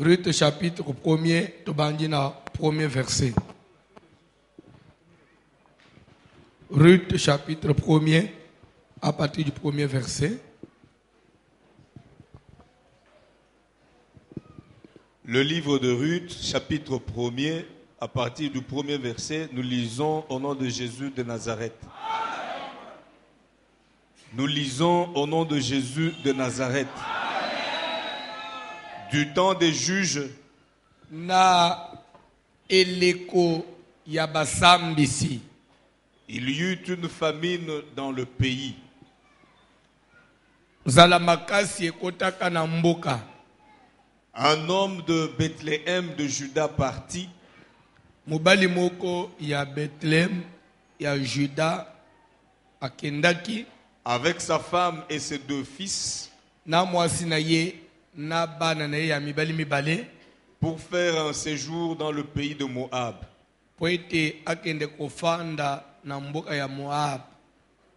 Ruth chapitre 1er, Tobandina, premier verset. Ruth chapitre 1er, à partir du premier verset. Le livre de Ruth, chapitre 1er, à partir du premier verset, nous lisons au nom de Jésus de Nazareth. Nous lisons au nom de Jésus de Nazareth. Du temps des juges, Na eleko yabasambisi. il y eut une famine dans le pays. Zalamakasi ekotaka na mboka. Un homme de Bethléem de Juda partit Mobali moko ya Bethléem ya Juda akendaki avec sa femme et ses 2 fils na mwasi na ye na bana na ye ya mibali mibale pour faire un séjour dans le pays de Moab. po ete akende kofanda na mboka ya Moab.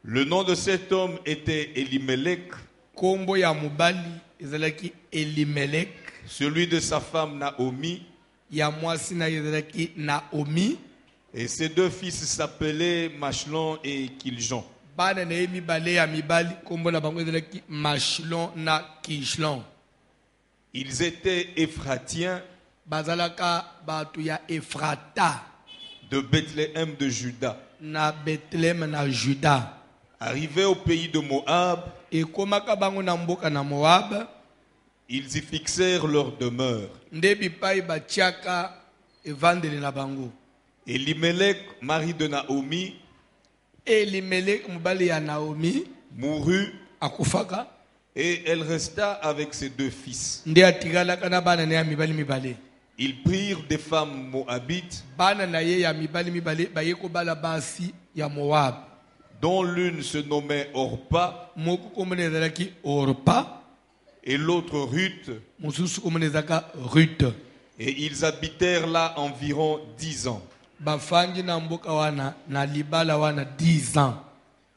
Le nom de cet homme était Elimelech, Kombo ya mobali ezalaki Elimelech, celui de sa femme Naomi, ya mwasi na ye ezalaki Naomi, et ses 2 fils s'appelaient Machlon et Kiljon. bana na ye mibale ya mibali kombo na bango ezalaki Machlon na Kishlon. Ils étaient Éphratiens Bazalaka batu ya Efrata de Bethléem de Juda. na Bethléem na Juda. Arrivés au pays de Moab, Ekomaka bango na mboka na Moab, ils y fixèrent leur demeure. nde bipai batiaka evandeli na bango. Elimelech, mari de Naomi, Elimelech mobali ya Naomi mourut akufaka, et elle resta avec ses 2 fils. nde atikalaka na bana na ye ya mibali mibale. Ils prirent des femmes moabites, Bana na ye ya mibali mibale baye kobala basi ya Moab. dont l'une se nommait Orpa Moko kombo na ezalaki Orpa, et l'autre Ruth, mosusu kombo na ezalaka Ruth. et ils habitèrent là environ 10 ans. Bafandi na mboka wana na libala wana 10 ans.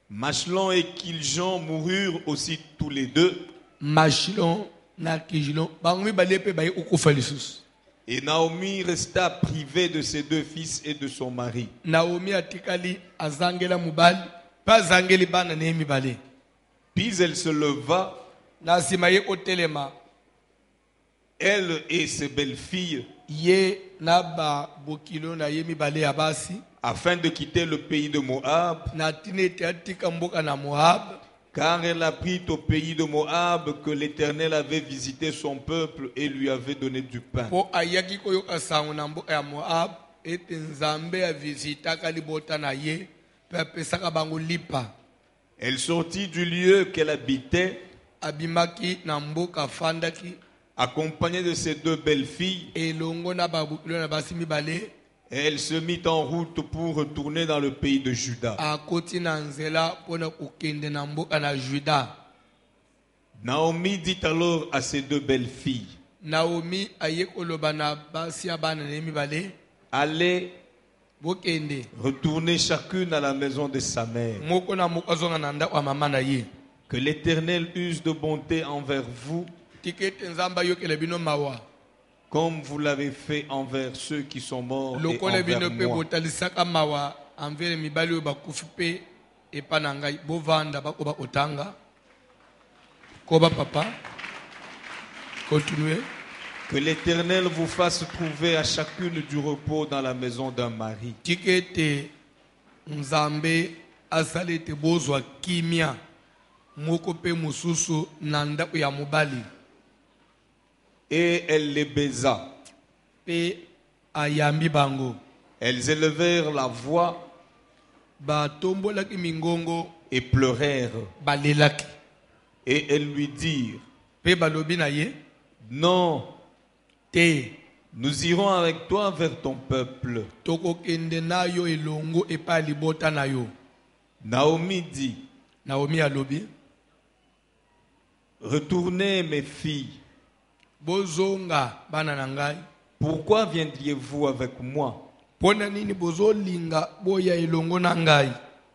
Machlon et Kiljon moururent aussi tous les 2, Machlon na Kijlon bango mibale pe baye okufa lisusu. et Naomi resta privée de ses 2 fils et de son mari. Naomi atikali azangela mubali pa zangeli bana na ye mibale. Puis elle se leva, Na nsima ye kotelema elle et ses belles-filles, ye na babokilo na ye mibale ya basi afin de quitter le pays de Moab, na tina ete atika mboka na Moab, car elle apprit au pays de Moab que l'Éternel avait visité son peuple et lui avait donné du pain. po ayaki koyoka sango na mboka ya Moab ete Nzambe avisitaka libota na ye pe apesaka bango lipa. Elle sortit du lieu qu'elle habitait, Abimaki na mboka afandaki accompagnée de ses 2 belles-filles, elongo na babokilo na basi mibale, et elle se mit en route pour retourner dans le pays de Juda. akoti na nzela mpona kokende na mboka na Juda. Naomi dit alors à ses 2 belles-filles, Naomi aye koloba na basi ya bana na ye mibale, allez, bokende retournez chacune à la maison de sa mère. moko na moko azonga na ndako ya mama na ye. Que l'Éternel use de bonté envers vous, Tika ete Nzambe ayokela bino mawa comme vous l'avez fait envers ceux qui sont morts et lokola bino envers mpe moi. botalisaka mawa envers mibali oyo bakufi mpe epa na ngai. Bovanda bakoba otanga koba papa continue. Que l'Éternel vous fasse trouver à chacune du repos dans la maison d'un mari. Tika ete Nzambe asala ete bozwa kimia moko mpe mosusu na ndako ya mobali. Et elle les baisa. Mpe ayambi bango. Elles élevèrent la voix Batombolaki mingongo et pleurèrent. balelaki. Et elles lui dirent, Mpe balobi na ye non, te nous irons avec toi vers ton peuple. tokokende na yo elongo epai ya libota na yo. Naomi dit, Naomi alobi retournez mes filles. bozonga bana na ngai. Pourquoi viendriez-vous avec moi? Pona nini bozolinga boya elongo na ngai?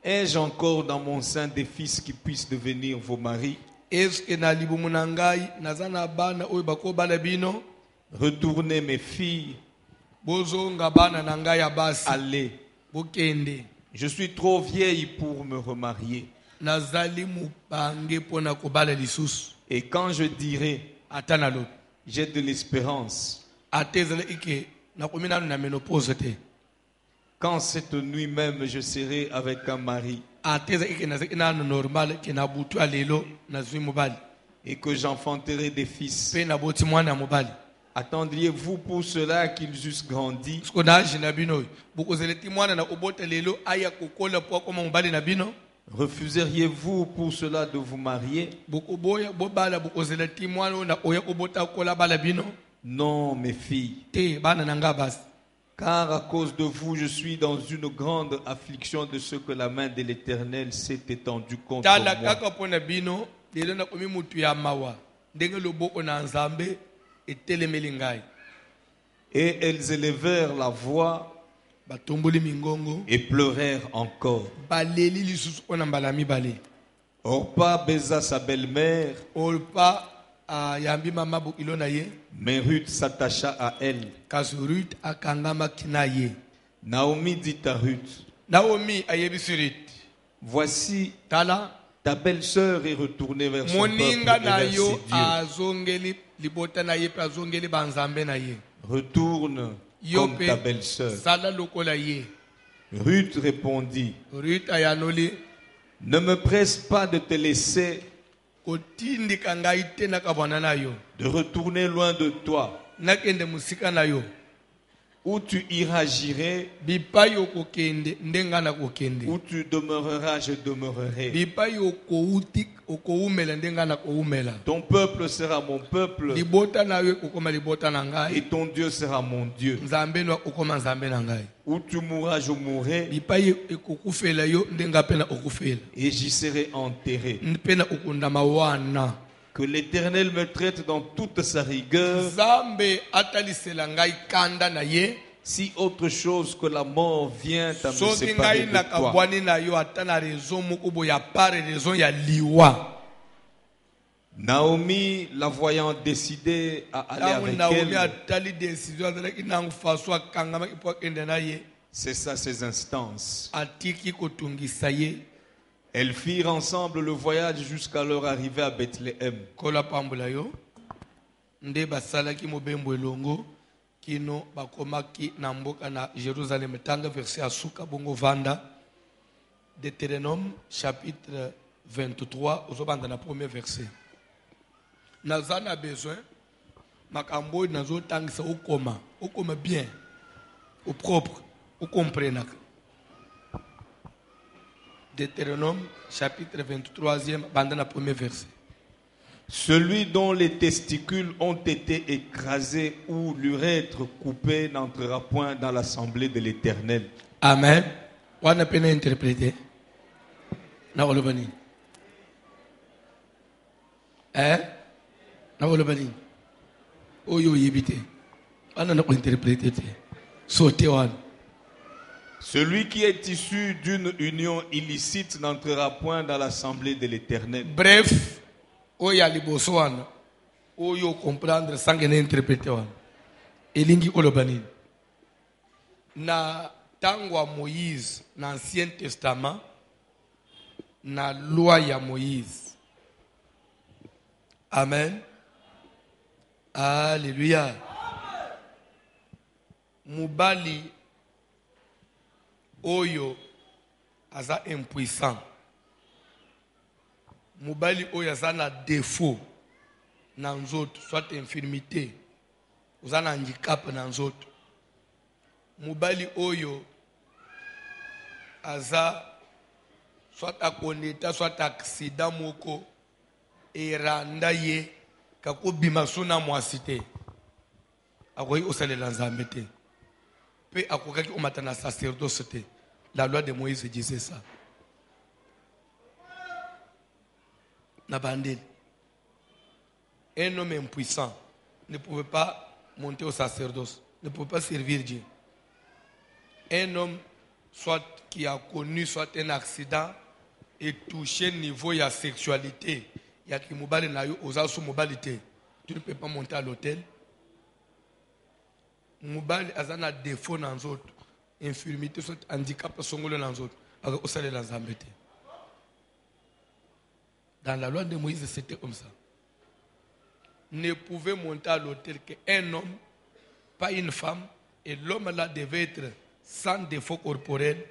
Ai-je encore dans mon sein des fils qui puissent devenir vos maris? Eske na libumu na ngai naza na bana oyo bakobala bino? Retournez mes filles, bozonga bana na ngai ya basi allez. bokende. Je suis trop vieille pour me remarier. Nazali mubange pona kobala lisusu. Et quand je dirai, Ata na lobi j'ai de l'espérance, ata ezali ike nakomi nanu na menopause te. quand cette nuit même je serai avec un mari Ata ezali ike nazali nanu normal ke na butu ya lelo nazwi mobali et que j'enfanterai des fils, mpe naboti mwana ya mobali, attendriez-vous pour cela qu'ils eussent grandi? siko na age na bino oyo bokozela ti mwana na kobota lelo aya kokola po akoma mobali na bino? Refuseriez-vous pour cela de vous marier? Bokoboya bobala bokozela ti mwana oyo na oya kobota akola bala bino? Non, mes filles, Te bana na ngai basi, car à cause de vous, je suis dans une grande affliction de ce que la main de l'Éternel s'est étendue contre tala moi. kaka mpo na bino lelo nakomi mutu ya mawa ndenge loboko na nzambe etelemeli ngai. Et elles élevèrent la voix Batomboli mingongo et pleurèrent encore. baleli lisusu mpo na mbala mibale. Orpa baisa sa belle-mère, Orpa ayambi mama bokilo na ye, mais Ruth s'attacha à elle. kasi Ruth akangamaki na ye. Naomi dit à Ruth, Naomi ayebisi Ruth, voici tala ta belle-sœur est retournée vers son peuple moninga et na vers yo ses dieux. azongeli libota na ye mpe azongeli banzambe na ye. Retourne Yo comme ta mpe belle-sœur. sala lokola ye. Ruth répondit, Ruth ayanoli, ne me presse pas de te laisser, kotindika ngai te nakabwana na yo, de retourner loin de toi. nakende mosika na yo. Où tu iras, j'irai. Bipai okokende ndenga na kokende, Où tu demeureras, je demeurerai. bipai okoumela ndenga na koumela. Ton peuple sera mon peuple Libota na yo okoma libota na et ngai, ton Dieu sera mon Dieu. nzambe no okoma nzambe na ngai. Où tu mourras, je mourrai Bipai ekokufela yo ndenga mpe na okufela, et j'y serai enterré. mpe na okundama wana. Que l'Éternel me traite dans toute sa rigueur, Nzambe atalisela ngai kanda na ye, si autre chose que la mort vient à me soki séparer ngai de na toi. kabwani na yo ata na raison moko boya pare raison ya liwa. Naomi, la voyant décidée à aller Ntango avec Naomi elle, atali décision azalaki nango faso akangamaki mpo akende na ye, cessa ses instances. atiki kotungisa ye. Elles firent ensemble le voyage jusqu'à leur arrivée à Bethléem. Kola pambola yo nde basalaki mobembo elongo kino bakomaki na mboka na Jérusalem. Tanga verset asuka bongo vanda Deutéronome chapitre 23 ozobanda na premier verset. Naza na besoin makambo oyo nazotangisa okoma bien au propre okomprenaka. Deutéronome chapitre 23e banda na premier verset. Celui dont les testicules ont été écrasés ou l'urètre coupé n'entrera point dans l'assemblée de l'Éternel. Amen. Wana pena interpréter. Na olobani. Na olobani. Oyo yibite. Wana na interpréter. Sauter wana. Celui qui est issu d'une union illicite n'entrera point dans l'assemblée de l'Éternel. Bref, oya liboso wana. Oyo comprendre sans que interpréter wana. Elingi olobani. Na tango ya Moïse na Ancien Testament na loi ya Moïse. Amen. Alléluia. Mubali oyo aza impuissant. Mubali oyo aza na défaut na nzoto, soit infirmité, aza na handicap na nzoto. Mubali oyo aza soit akoneta soit accident moko eranda ye kakobima so na mwasi te, akoki osalela nzambe te mpe akokaki omata na sacerdoce te. La loi de Moïse disait ça. Na bandeli, un homme impuissant ne pouvait pas monter au sacerdoce, ne pouvait pas servir Dieu. Un homme soit qui a connu soit un accident et touché niveau de sexualité, il y a qui mobile na yo ozasu mobilité, tu ne peux pas monter à l'hôtel, mobali azana défaut dans les autres, infirmité, soit handicap, songolo dans les autres, alors au salaire dans les. Dans la loi de Moïse, c'était comme ça. Ne pouvait monter à l'autel qu'un homme, pas une femme, et l'homme là devait être sans défaut corporel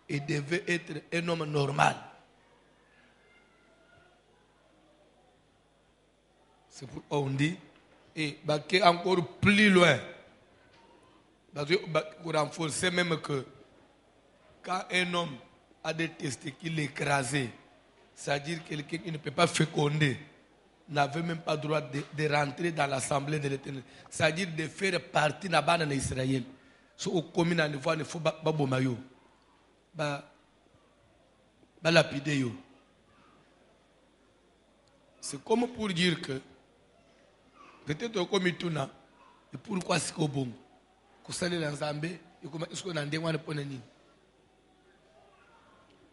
et devait être un homme normal. C'est pourquoi on dit, et encore plus loin, pour renforcer même que quand un homme a des testicules écrasés, c'est-à-dire quelqu'un qui ne peut pas féconder, n'avait même pas le droit de rentrer dans l'assemblée de l'Éternel. C'est-à-dire de faire partie de la bande d'Israël. Si au commune à niveau, il faut pas bomayo. Ba lapider yo. C'est comme pour dire que peut-être comme Ituna, et pourquoi c'est au bon? Que ça les Zambé, et comment est-ce qu'on a demandé pour nani?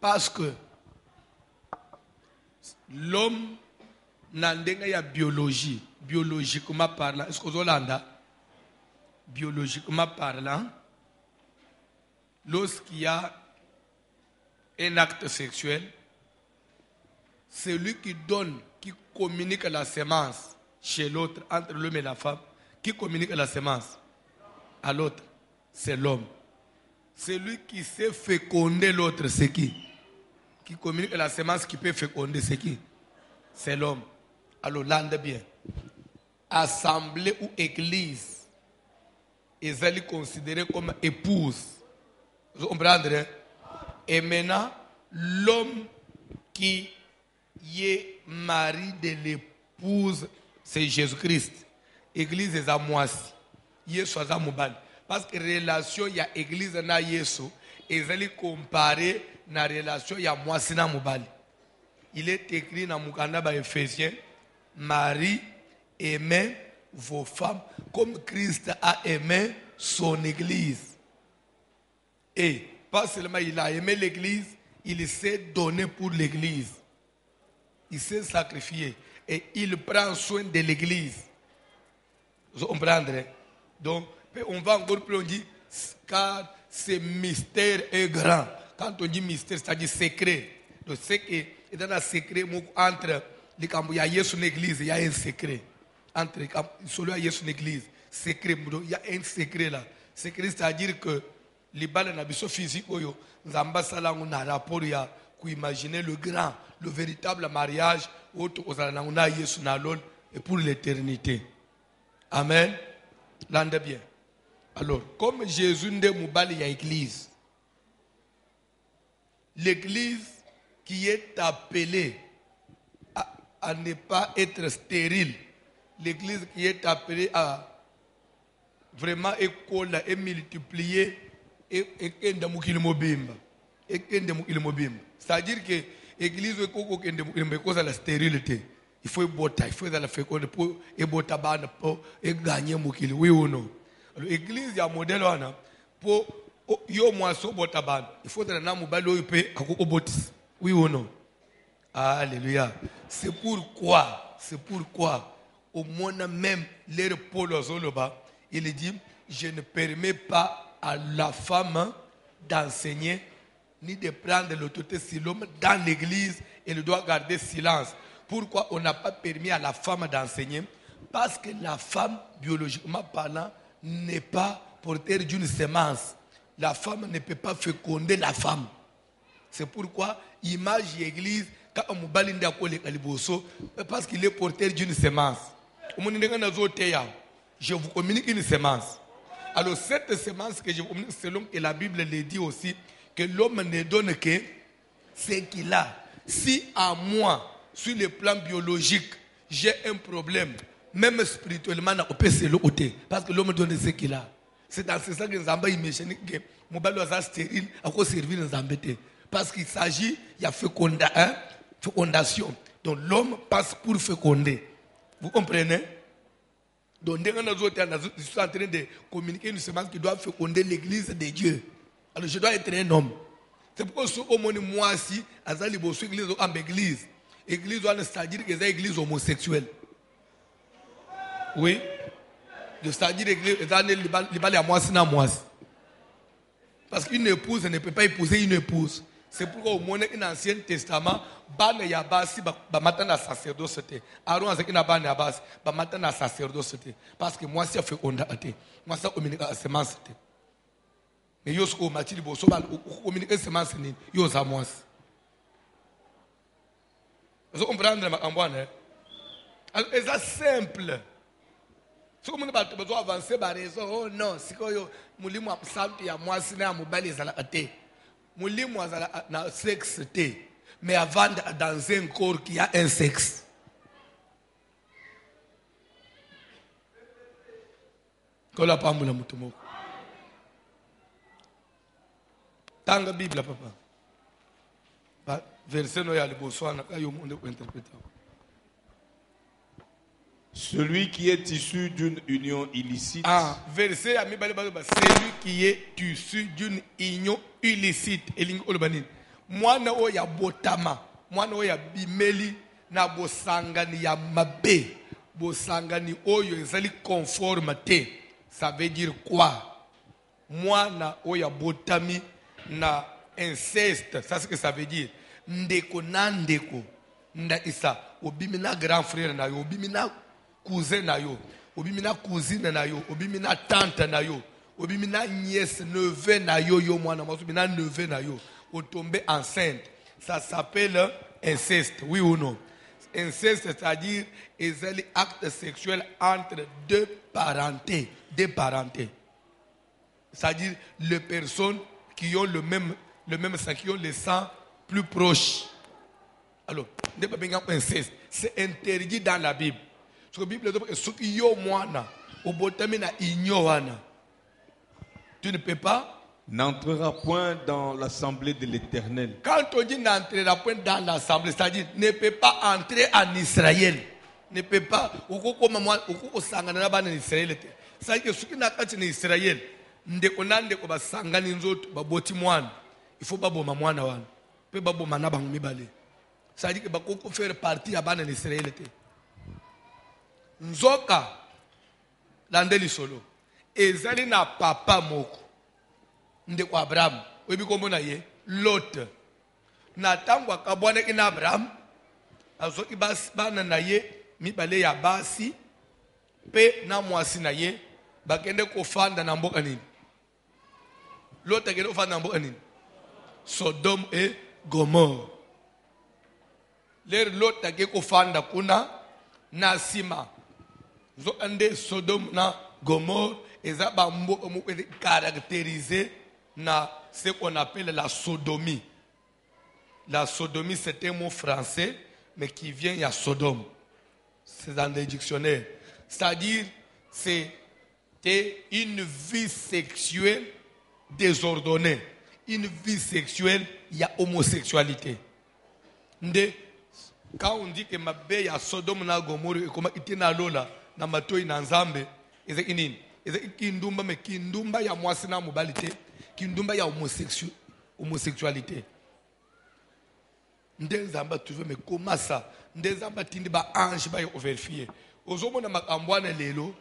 Parce que l'homme n'a pas biologie, biologiquement parlant. Est-ce que vous avez biologiquement parlant, lorsqu'il y a un acte sexuel, celui qui donne, qui communique la sémence chez l'autre, entre l'homme et la femme, qui communique la sémence à l'autre, c'est l'homme. Celui qui sait féconder l'autre, c'est qui? Qui communique la sémence qui peut féconder, c'est qui? C'est l'homme. Alors, l'ande bien. Assemblée ou église, ils allaient considérer comme épouse. Vous comprenez? Et maintenant, l'homme qui est mari de l'épouse, c'est Jésus-Christ. Église est à moi. Yesu est à Moubal. Parce que relation, il y a église na Yesu. Ils allaient comparer la relation, il y a moi, c'est na Moubal. Il est écrit dans Moukanda Ephésiens, Marie, aimez vos femmes comme Christ a aimé son église. Et pas seulement il a aimé l'église, il s'est donné pour l'église. Il s'est sacrifié et il prend soin de l'église. Vous comprenez? Donc, on va encore plus, on dit, car ce mystère est grand. Quand on dit mystère, c'est-à-dire secret. Donc, c'est que dans un secret entre les camps, il y a une église, il y a un secret. Entre les camps, il y a une église. Secret, il y a un secret là. Secret, c'est-à-dire que les balles n'ont physique, nous avons un rapport pour imaginer le grand, le véritable mariage et pour l'éternité. Amen. L'ande bien. Alors, comme Jésus n'est pas il y a l'église. L'église qui est appelée à ne pas être stérile. L'église qui est appelée à vraiment école et multiplier et c'est-à-dire que l'église est la stérilité. Il faut il faut la féconder pour gagner mukili. Oui ou non? L'église il y a un modèle pour yo moisson botaban. Il faut que na mobali ope akoko botis. Oui ou non? Alléluia. C'est pourquoi au monde même les Paul Zoloba, il dit je ne permets pas à la femme d'enseigner ni de prendre l'autorité sur l'homme dans l'église, elle doit garder silence. Pourquoi on n'a pas permis à la femme d'enseigner? Parce que la femme, biologiquement parlant, n'est pas porteur d'une sémence. La femme ne peut pas féconder la femme. C'est pourquoi, image l'église, quand on m'a balinda parce qu'il est porteur d'une sémence. Je vous communique une sémence. Alors cette sémence que je vous communique, selon que la Bible le dit aussi, que l'homme ne donne que ce qu'il a. Si à moi, sur le plan biologique, j'ai un problème, même spirituellement, on peut se l'ôter. Parce que l'homme donne ce qu'il a. C'est dans ce sens que nous avons imaginé que mon ballon est stérile, à quoi servir nous embêter. Parce qu'il s'agit, il y a fécondation. Donc l'homme passe pour féconder. Vous comprenez? Donc nous sommes en train de communiquer une semence qui doit féconder l'église de Dieu. Alors je dois être un homme. C'est pourquoi ce que moi aussi, azali bosu église en église. Église c'est-à-dire que c'est une église homosexuelle. Oui. c'est-à-dire que les à moi, c'est à moi. Parce qu'une épouse ne peut pas épouser une épouse. C'est pourquoi au moins dans l'Ancien Testament, ban ya basi ba matana sacerdoce te. Aaron azaki na ban ya basi ba matana sacerdoce te. Parce que moi si fait onda te. Moi ça communique semence te. Mais yo sko mati liboso ba communique semence ni yo za moi. Vous comprenez ma ambwana? Alors c'est simple. Si vous avez besoin d'avancer, oh non, c'est que mulimu wa psalm ya moi sina mobile zala te. Mulimu azala na sexe te. Mais avant dans un corps qui a un sexe. Kola pambula mutumo. Tanga Bible papa. Verset no ya liboswana kayo monde ko interpréter. Celui qui est issu d'une union illicite. Verset à celui qui est issu d'une union illicite. Mwana oya botama, mwana oya bimeli na bosangani ya mabe, bosangani oyo ezali conforme te. Ça veut dire quoi? Mwana oya botami na inceste, ça c'est ce que ça veut dire. Ndeko na ndeko, nda isa, obimina grand frère na yo, obimina cousin na yo, obimina cousine na yo, obimina tante na yo, obimina nièce, neveu na yo, yo mwana, obimina neveu na yo, o tomber enceinte. Ça s'appelle inceste, oui ou non? Inceste, c'est-à-dire un acte sexuel entre deux parentés. C'est-à-dire les personnes qui ont le même sang, qui ont le sang plus proche. Alors, inceste, c'est interdit dans la Bible. Sur la Bible, tu ne peux pas. N'entrera point dans l'assemblée de l'Éternel. Quand on dit n'entrera point dans l'assemblée, c'est-à-dire ne peut pas entrer en Israël. Ne peut pas. C'est-à-dire que ceux qui n'ont pas en Israël, il faut pas c'est-à-dire que faut faire partie en Israël. Nzoka landeli solo ezali na papa moko ndeko Abraham oyebi kombo na ye Lot na tango akabwanaki na Abraham azoki bana na ye mibale ya basi pe na mwasi na ye bakende kofanda na mboka nini Lot akende kofanda na mboka nini Sodome et Gomorre Lot akende kofanda kuna na sima Ande Sodome na Gomorre eza ba mboka moko caractérisé na ce qu'on appelle la sodomie. La sodomie c'est un mot français mais qui vient de Sodome. C'est dans le dictionnaire. C'est-à-dire c'était une vie sexuelle désordonnée. Une vie sexuelle, il y a homosexualité. Quand on dit que ma belle à Sodome na Gomorre et comment il na lola na matoi na nzambe eza inini eza kindumba me kindumba ya mwasi na mobalite kindumba ya homosexualité ndenzamba tu veux me comment ça ndenzamba tindi ba ange ba overfier ozomona makambwana lelo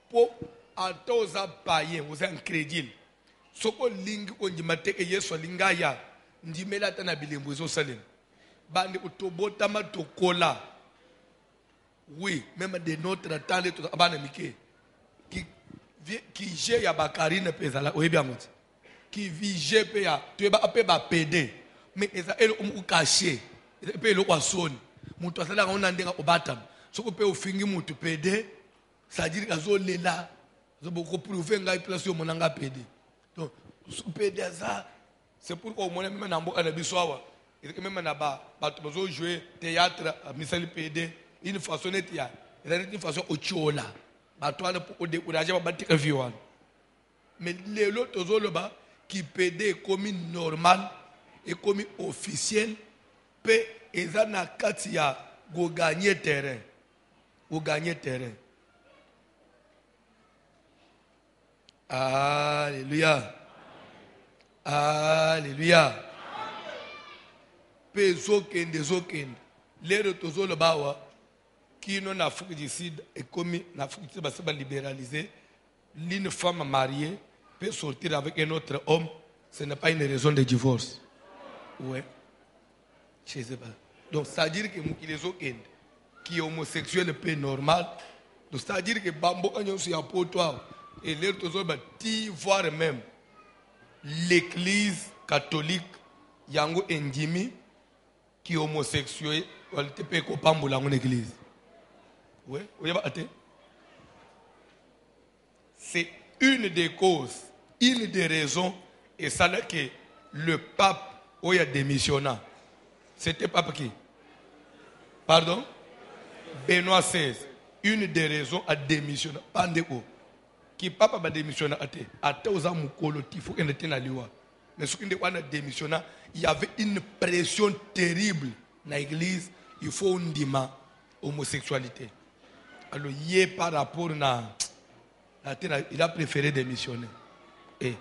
po atoza païen oza incrédule soko lingi ondimate ke Yesu alinga ya ndimela tana bilembo ezosalema bandi utobotama tokola oui même de notre temps les abana mike qui j'ai ya bakarine pezala oyebi amoti qui vige pe ya tueba ape ba pd mais eza ele caché pe lo kwa soni mutu asala ngona ndenga obata soko pe ofingi mutu pd ça dire kazo lela zo boko prouver ngai place yo monanga pd donc pd ça c'est pourquoi au moins même na mboka na biswawa et même na ba tu jouer théâtre à misali pd une façon net ya une façon ochiola ba toi pour décourager ba batika viwan mais les autres zoloba qui pd comme normal et comme officiel pe ezana kati ya go gagner terrain alléluia alléluia pe zokende lero tozoloba wa qui en Afrique du Sud est comme en Afrique du Sud, parce que libéralisé, l'une femme mariée peut sortir avec un autre homme, ce n'est pas une raison de divorce. Ouais. Je sais pas. Donc, c'est-à-dire que les autres qui est homosexuel est normal. Donc, c'est-à-dire que Bambo, quand on s'y a pour toi, et les autres, voire même l'église catholique, Yango Ndimi, qui est homosexuel, elle te peut pas dans l'église. Oui, vous voyez, c'est une des causes, une des raisons, et ça là que le pape a démissionné. C'était pape qui? Pardon? Benoît XVI. Une des raisons à démissionner. Pandeko. Qui pape a démissionné à te aux amoukolos, il faut qu'il était dans l'Iwa. Mais ce qui a démissionné, il y avait une pression terrible dans l'église. Il faut une dima homosexualité. Alors, hier, par rapport à il a préféré démissionner. Et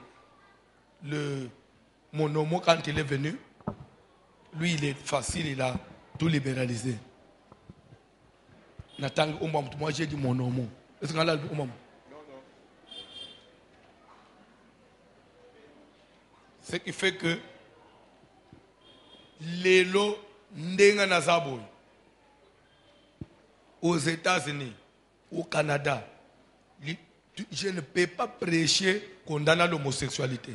mon homo, quand il est venu, lui, il est facile, il a tout libéralisé. Moi, j'ai dit mon homo. Est-ce qu'on a dit mon homo? Ce qui fait que Lélo Ndenga Nazaboy, aux États-Unis, au Canada, je ne peux pas prêcher condamnant l'homosexualité.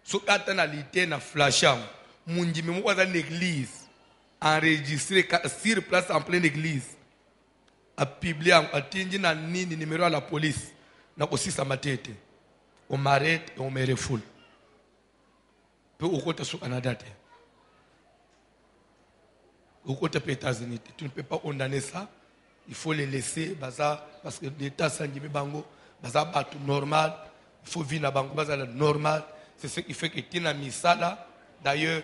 Ce qui na flasham, mon dimanche dans l'église, enregistré sur place en pleine église, a publié, a tingé na nini numéro à la police, na aussi sa matete. On m'arrête et on me refoule. Peu au côté au Canada, au côté des États-Unis, tu ne peux pas condamner ça. Il faut les laisser, parce que l'État s'engage bango, baza tout normal. Il faut vivre bango, baza normal. C'est ce qui fait que Tina Misala, d'ailleurs,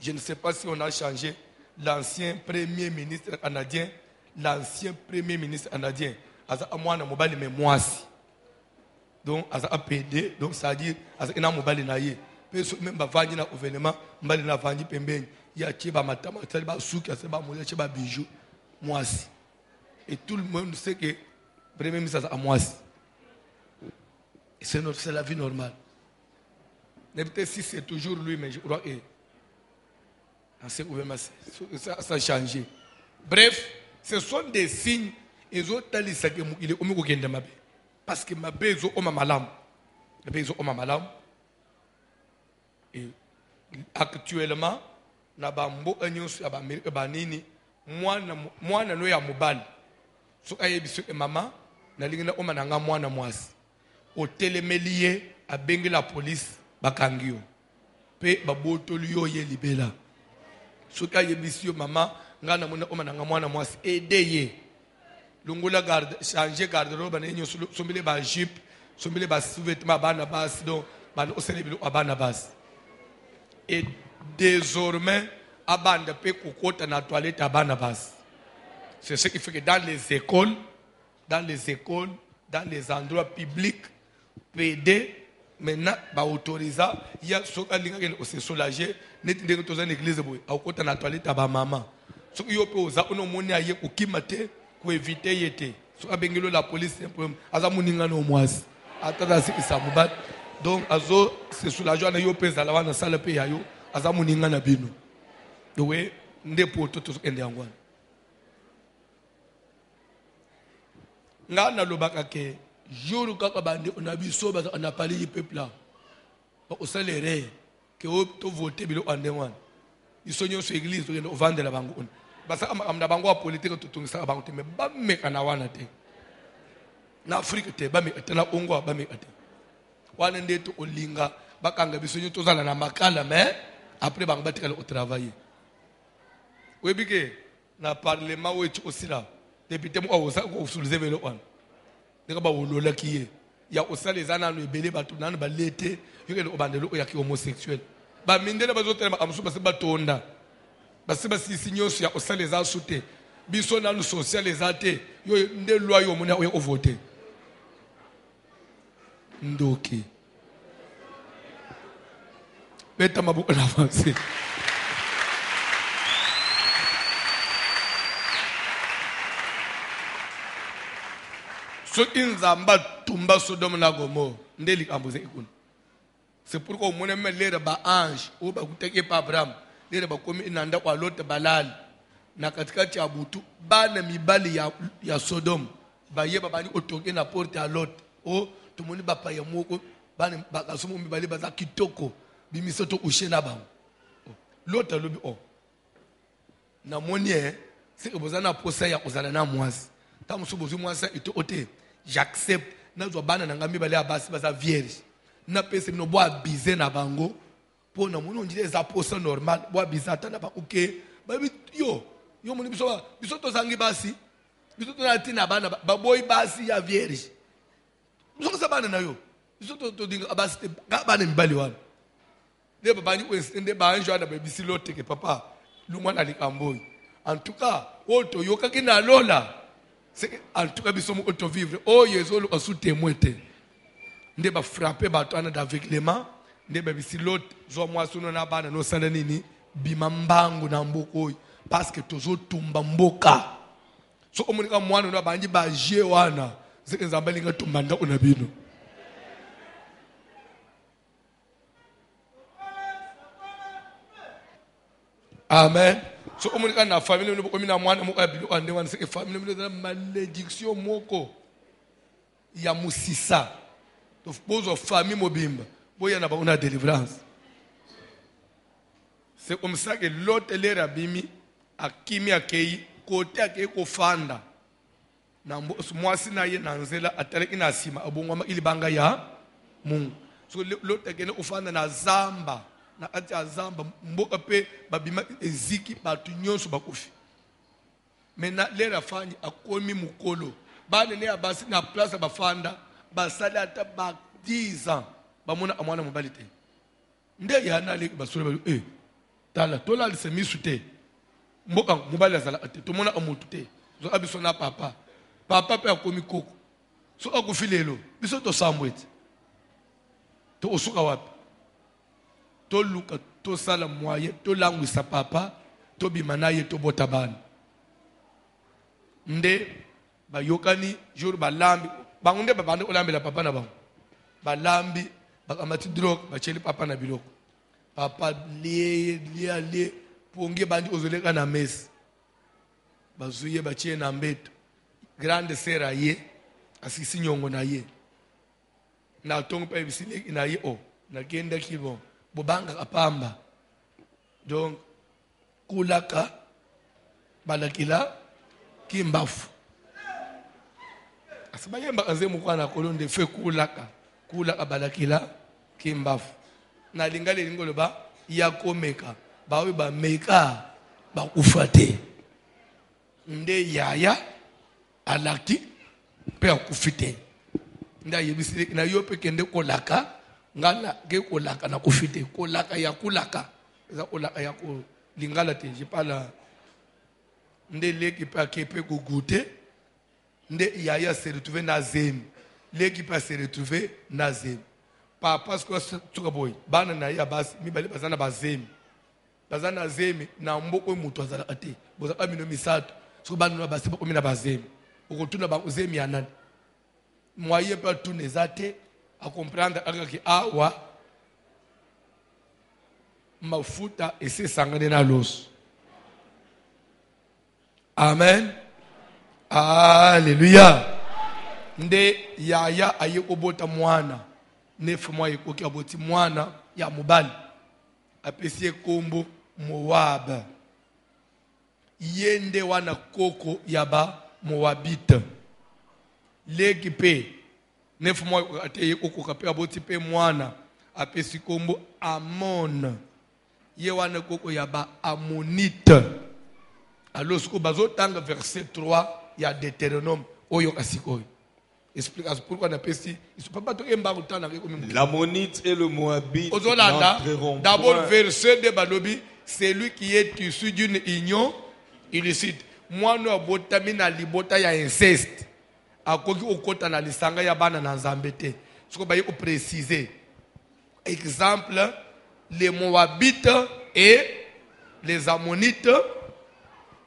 je ne sais pas si on a changé l'ancien premier ministre canadien, asa amwana mobali me mwasi. Donc asa APD, donc ça veut dire asa ina mobali na ye. Même bavandi na gouvernement, mbali na vandi pembeni, ya chiba matama, ba suki, ba moya, chiba bijou, mwasi. Et tout le monde sait que le premier ministre a mwasi. C'est la vie normale. Peut-être si c'est toujours lui, mais je crois que ça a changé. Bref, ce sont des signes. Ils ont dit qu'il est au milieu de ma vie. Parce que ma vie est au malam. Et actuellement, na bambo anyos ya bamérique banini mwana no ya mobali. So ayebiso e mama na lingina oma nanga mwana mwasi. Otelemeliye abengi la police bakangio. Pe babotoli yo ye libela. So ayebiso mama ngana mona oma nanga mwana mwasi edeye. Lungola garde changer garde-robe na nyo sombele ba jupe, sombele ba sous-vêtements bana bas donc ban oselebilo abana bas. Et désormais, abanda pe kokota na toilette abana bas. C'est ce qui fait que dans les écoles, dans les endroits publics, PD, maintenant, ba autorisa, il y a ce qui se soulager, net ndenge toza na église boy, akota na toilette ba maman. Ce qui yo pe oza ono moni aye okimate ko éviter yete. So abengelo la police un problème, aza muninga no mwasi. Atata si isamubat. Donc azo se soulager na yo pe za la wana sala pe yayo, aza muninga na bino. Donc nde poto to ende angwana. Ngana lobaka ke jour kaka bande on a biso ba on a parlé du peuple là. Ba osalere ke o to voter bilo andengwana. Isonyo so église to no vendre la bango on. Basa amna bango politique to tungisa bango te me ba meka na wana te. Na Afrique te ba me te na ongo ba me te. Wana ndeto olinga bakanga bisonyo to zala na makala mais après bango batikala au travailler. Webike na parlement wetu aussi là. Député mo osa ko soulever velo on. Ndeka ba wolola kiye. Ya osala ezana no ebele batu nanu ba lete yokelo obandelo ya ki homosexuel. Ba mindele bazotela ba amsu base batonda. Base basisi nyoso ya osala eza sute. Biso nanu social ezate yo nde loi yo mona o voter. Ndoki. Beta mabuko na avance. soki nzamba tumba Sodome na Gomorre nde likambo zekuna. C'est pourquoi mon aime lere ba ange ou ba kuteke pa Abraham lere ba komi inanda kwa lote balali na katikati ya butu bana mibali ya Sodome ba yeba bani otoke na porte ya Lot o tumoni ba pa ya moko bana bakasumu mibali baza kitoko bimisoto ushena ba Lot alobi o na monie c'est que bozana posa ya kozala na mwasi ta musu bozu mwasi ito ote j'accepte na zo bana na ngambi bali ya basi baza vierge na pese no boa bize na bango po na mono ndile za posa normal boa bizata na ba okay babi yo moni biso to zangi basi biso to na tina bana ba boy basi ya vierge biso ko sabana na yo biso to dinga basi te bana mbali wana le baba ni ko estende ba anjo na ba bisi lote ke papa lumwana likamboyi en tout cas auto yoka kina lola c'est en tout cas biso mo auto vivre oh yezolo o sous témoin te nde ba frapper bato ana d'aveuglement nde ba bisi lot zo mwa suno na bana no sanda nini bimambangu na mboko parce que tozo tumba mboka so omunika mwana no banji ba je wana c'est que nzamba linga tumba nda una bino. Amen. So omunika na famille no bokomi na mwana moko abilo ande wana c'est que famille no na malédiction moko ya musisa. Pose aux familles mobimba. Boya na ba una délivrance. C'est comme ça que l'autre les rabimi akimi akei côté akei ko fanda. Na mwasi na ye na nzela ataleki na sima abongwa ili banga ya Mungu. So l'autre akene ofanda na zamba na ati azamba mboka pe babima eziki batu nyonso bakufi. Mena lera fanyi akomi mukolo. Bane ne abasi na place bafanda. Basali ata ba 10 ans bamona amwana mobali te nde yana le basole ba tala tola le semisu te mboka mobali azala te to mona amutu te zo abiso na papa pe akomi koko so akufilelo biso to sambwete to osuka wapi to luka to sala moyen to langwisa papa to bimana ye to bota bana nde bayokani jour balambi bangunde babande olambela papa na bango balambi bakamati drogue bacheli papa na biloko papa lie ponge bandi ozoleka na mesi bazuye bachie na mbeto grande sœur ye asisi nyongo na ye na tongo pa bisile na ye o na kenda kibo bobanga kapamba donc kulaka balakila kimbafu asibayemba anze mukwana kolonde fe kulaka balakila kimbafu na lingale lingolo ba yakomeka bawe ba meka ba kufate nde yaya alaki pe akufite nda yebisile na yope kende kolaka ngala ke kolaka na kufite kolaka ya kulaka za kolaka ya ko lingala te je parle nde leki pa kepe ko goûter nde yaya se retrouver na zemi leki pa se retrouver na zemi pa parce que tuka boy bana na ya basi mibale bazana bazemi bazana zemi na mboko mutu azala ate boza kamino misato so bana na basi boko mina bazemi ukotuna ba zemi anani moyen pas tout les athées à comprendre que awa mafuta ese sangane na los. Amen. Alléluia. Nde yaya ayeko bota mwana 9 mois ekoki aboti mwana ya mobali apesie kombo Moab. Yende wana koko yaba Moabite. Leki pe 9 mois ate yeko kape aboti pe mwana apesi kombo Amon. Ye wana koko yaba Ammonite. Alors ce que bazo tanga verset 3 il y a Deutéronome oyo kasikoy. Explication pourquoi on appelle ici. Il ne peut pas tout embargo temps avec comme l'Ammonite et le Moabite n'entreront d'abord verset de Balobi, c'est lui qui est issu d'une union illicite. Moi no botami na libota ya inceste. Akoki okota na lisanga ya bana na nzambe te. Ce que ba yeko préciser. Exemple, les Moabites et les Ammonites.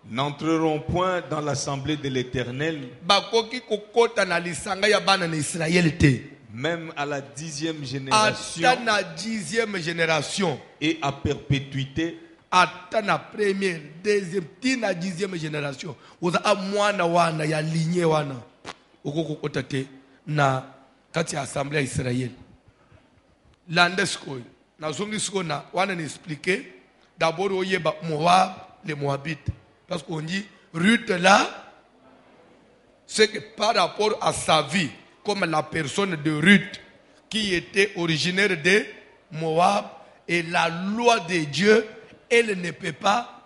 n'entreront point dans l'assemblée de l'Éternel, bakoki kokota na lisanga ya bana na Israël te. même à la 10e génération Ata na 10e génération. et à perpétuité. Ata na première, deuxième, tina 10e génération. Oza amwana wana ya lignée wana. Oko kokota te na kati ya assemblée ya Israël. Landesko na zongi siko na wana ni expliquer d'abord oyeba Moab, les Moabites. Parce qu'on dit Ruth là, c'est que par rapport à sa vie, comme la personne de Ruth qui était originaire de Moab, et la loi de Dieu, elle ne peut pas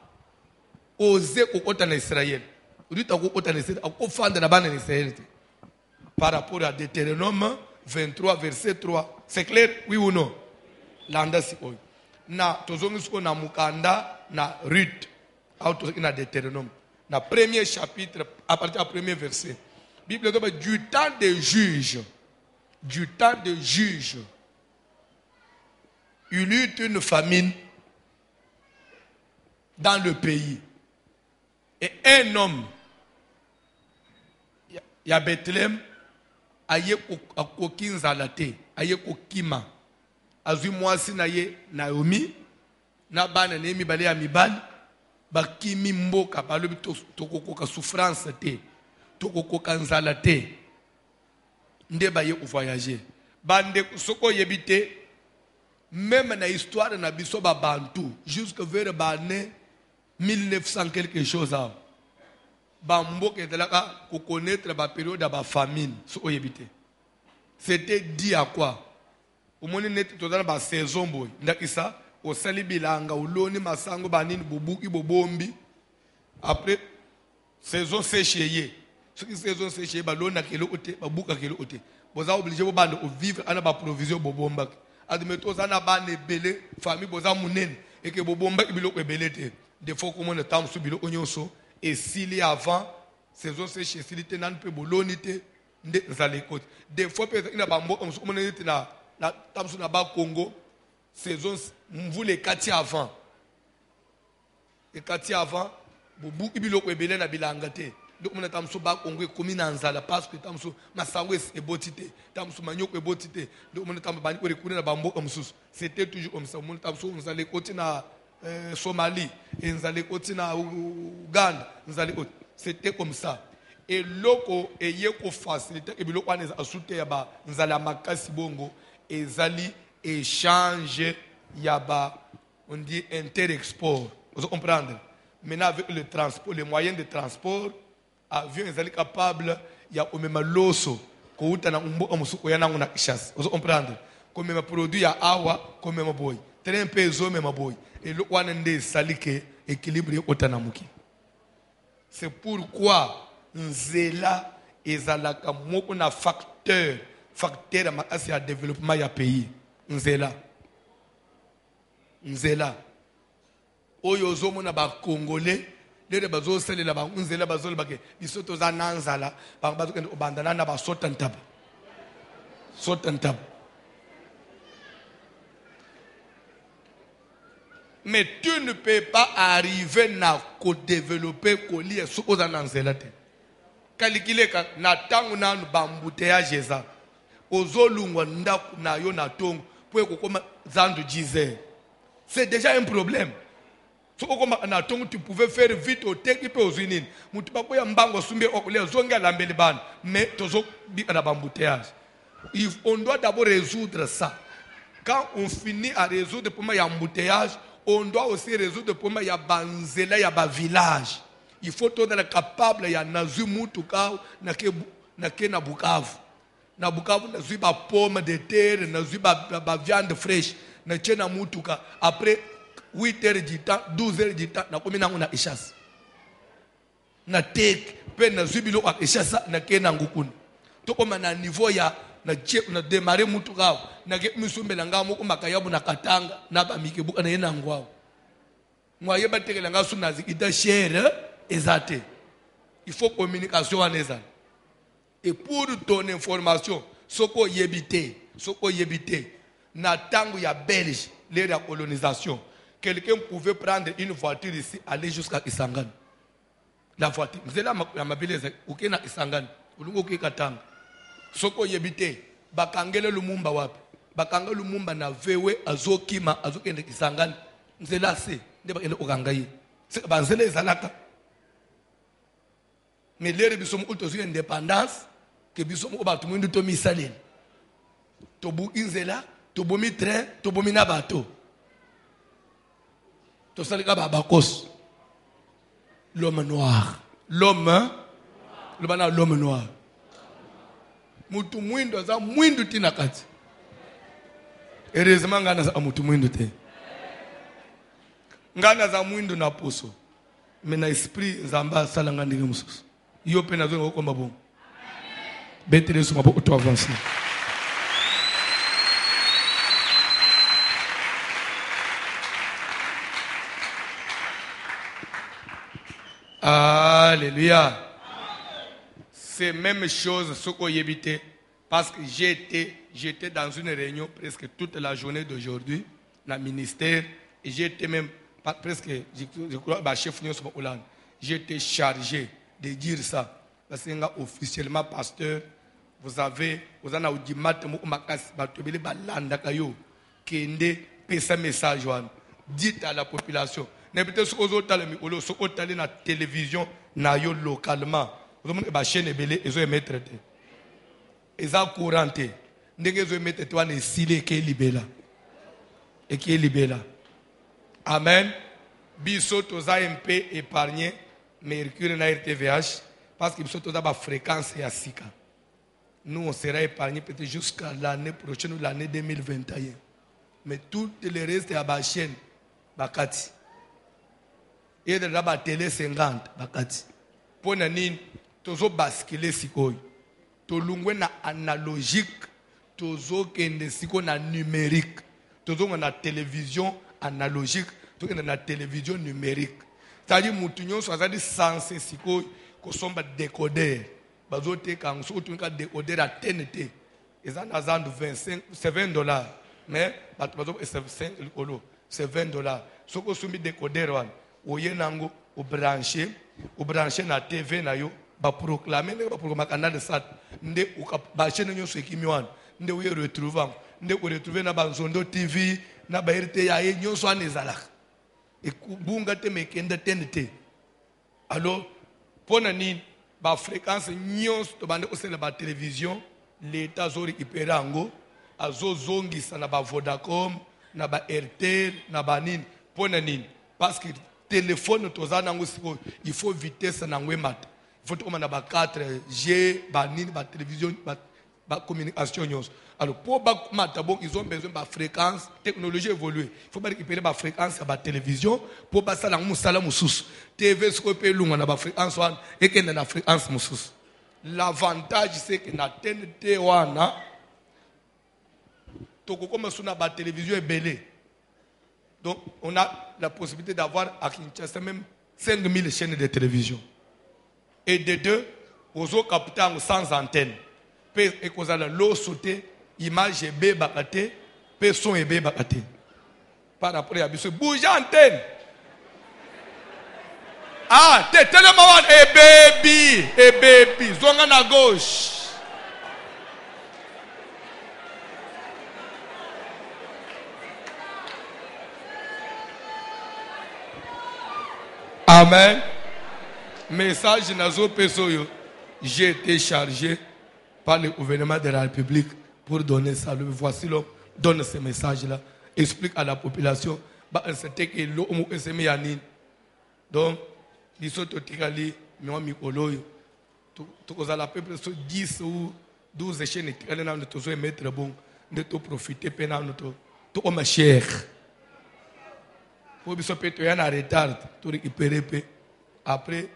oser kokota na Israël. Ruth a kokota na Israël, a kofanda na bana na Israël. Par rapport à Deutéronome 23 verset 3. C'est clair, oui ou non? Landa si oy. Na tozongi siko na mukanda na Ruth. Au tozongi na Deutéronome. Na premier chapitre, à partir du premier verset. Bible dit du temps des juges. Du temps des juges. Il y eut une famine dans le pays. Et un homme, il y a Bethléem, aye kokinzala te, aye kokima. Azui mwasi na ye Naomi, na bana ne mibale ya mibali, bakimi mboka balobi tokokoka souffrance te, tokokoka nzala te. Nde baye ko voyager. Bande soko yebite, même na histoire na biso ba bantu, jusque vers bane 1900 quelque chose là. Bamboka etalaka ko connaître ba période ba famine, soko yebite. C'était dit à quoi? Au moins net tozana ba saison boy. Ndakisa o sali bilanga uloni masango banini bubuki bobombi. Après saison séchée. Ce qui saison séchée ba lona kelo ote ba buka kelo ote. Boza obligé bo bande o vivre ana ba provision bobomba. Admettons ana ba ne belé famille boza munene et que bobomba biloko ebelé te. Des fois comme on est tam sou biloko nyonso et s'il y avant saison séchée s'il te nan pe boloni te nde nzale kote. Des fois peut ina ba mboka musu comme on est na tamsu na ba Congo saison mvule kati avant et kati avant bubu ibiloko ebele na bilanga te donc mona tamsu ba Congo komi na nzala parce que tamsu masango ebotite tamsu manyoko ebotite donc mona tamsu bani ko rekuna na bamboka mususu c'était toujours comme ça mona tamsu nzale koti na Somalie et nzale koti na Uganda nzale koti c'était comme ça et loko eyeko faciliter et biloko ane asute ya ba nzala makasi bongo ezali échange yaba on dit inter-export. Vous comprenez? Maintenant avec le transport, les moyens de transport, avion ezali capable ya omema loso ko uta na umboka musuko yana nguna kishas. Vous comprenez? Comme même produit ya awa comme même boy. Train peso même boy. Et le wana nde salike équilibre otana muki. C'est pourquoi nzela ezalaka moko na facteur makasi ya développement ya pays. Nzela oyo zomo na ba congolais lele bazo selela ba nzela bazolo bake bisoto za nanzala ba bazo kende obandana na ba sotantaba mais tu ne peux pas arriver na ko développer ko lier soko za nanzela te kalikileka na tangu na bambouteillage za ozolungwa ndaku na yo na tongo pour kokoma zandu disait c'est déjà un problème. So kokoma na tongo tu pouvais faire vite au teki pe ozinine mutu bakoya mbango sumbe okole zonga lambeli ban mais tozo bi na bambouteillage on doit d'abord résoudre ça. Quand on finit à résoudre le problème ya embouteillage, on doit aussi résoudre le problème ya banzela ya ba village. Il faut être capable ya nazu mutu ka na ke na Bukavu. Na Bukavu na zui ba pomme de terre, na zui ba viande fraîche, na tchena mutuka. Après 8 heures du temps, 12 heures du temps, na komi na nguna ishas. Na tek, pe na zui bilo ak ishasa na ke na ngukuni. To koma na niveau ya na démarrer mutuka, na ke misumbe na ngamo ko makayabu na katanga, na ba mikebuka na yena ngwao. Mwaye ba tekela ngasu na zikita share ezate. Il faut communication en ezate. Et pour ton information, soko yebite, na tango ya Belge, l'ère de colonisation, quelqu'un pouvait prendre une voiture ici, aller jusqu'à Kisangani. La voiture. Nzela ya mabeleza ukena isangani. Ulungu ukikatanga. Soko yebite bakangele lumumba wapi? Bakangele lumumba na vewe azokima azokende isangani. Nzela se nde bakende okangayi. Se banzela ezalaka. Mais les bisomo utozu indépendance que bisomo obatu mundu to misaleni. Tobu inzela, tobu mi train, tobu mi na bateau. To salika babakos. L'homme noir. L'homme noir. Mutu mwindo za mwindu tina kati. Heureusement ngana za mutu mwindo te. Ngana za mwindu na poso. Mena esprit zamba salanga ndenge mususu. Yo pe na zo ko mabon. Betere so mabo auto avancer. Alléluia. C'est même chose ce qu'on y évité parce que j'étais dans une réunion presque toute la journée d'aujourd'hui dans le ministère et j'étais même presque je crois chef Hollande. J'étais chargé de dire ça parce que officiellement pasteur vous en avez dit matin makas batobele balanda kayo kende pesa message wan dites à la population. N'importe ce aux autres so otali na télévision na yo localement vous monde ba chaîne belé ezo emettre te eza couranté ndenge ezo emettre te wana esile ke libela et qui est libela. Amen. Biso toza MP épargné Mercure na RTVH parce que biso toza ba fréquence ya sika. Nous on sera épargné peut-être jusqu'à l'année prochaine ou l'année 2021. Mais tout le reste à ba chaîne bakati. Et de la télé 50 bakati. Pona nini tozo basculer sikoy. To lungwe na analogique, tozo kende siko na numérique. Tozo na télévision analogique, tozo na télévision numérique. C'est-à-dire mutu nyonso azali sensé sikoy ko somba décodeur. Bazo te kan so to ka décodeur à TNT. Ezan azandu 25 c'est $20. Mais bazo c'est $20. Soko sumi décodeur wan. Oye nango o brancher na TV na yo ba proclamer ba programme canal sat nde o ba chaîne nyo so ekimi wan nde o retrouver nde o retrouver na ba Nzondo TV na ba RT ya ye nyo so anezala e kubunga te mekende TNT. Alors pona ni ba fréquence nyo to bande o sela ba télévision l'état zo récupérer ango azo zongisa na ba Vodacom na ba RT na ba nini pona nini parce que téléphone il faut vitesse na mat. Il faut que na ba 4G ba nini ba télévision ba communication nyos. Alors pour ba mata bon ils ont besoin de fréquence, technologie évolue. Il faut pas récupérer ba fréquence à ba télévision pour ba sala musala mususu. TV scope lunga na ba fréquence wan et que na fréquence mususu. L'avantage c'est que na TNT wana to ko comme suna ba télévision ebelé. Donc, on a la possibilité d'avoir à Kinshasa même 5000 chaînes de télévision. Et de deux, aux autres capteurs sans antenne. Et qu'on a l'eau sauté, image et bé bakate, pe son et bé bakate. Par rapport à ce bouge antenne. Ah, t'es tellement et baby, zonga à gauche. Amen. Message nazo pesoyo. J'ai été chargé par le gouvernement de la République pour donner ça. Voici l'homme, donne ce message-là. Explique à la population. C'était que l'homme est semé à Nîmes. Donc, ils sont au Tigali, mais on m'a dit que vous avez à peu près 10 ou 12 chaînes qui sont mettre bon, de profiter pendant notre tout ma cher. Pour que tu aies un retard, tu récupérer. Après,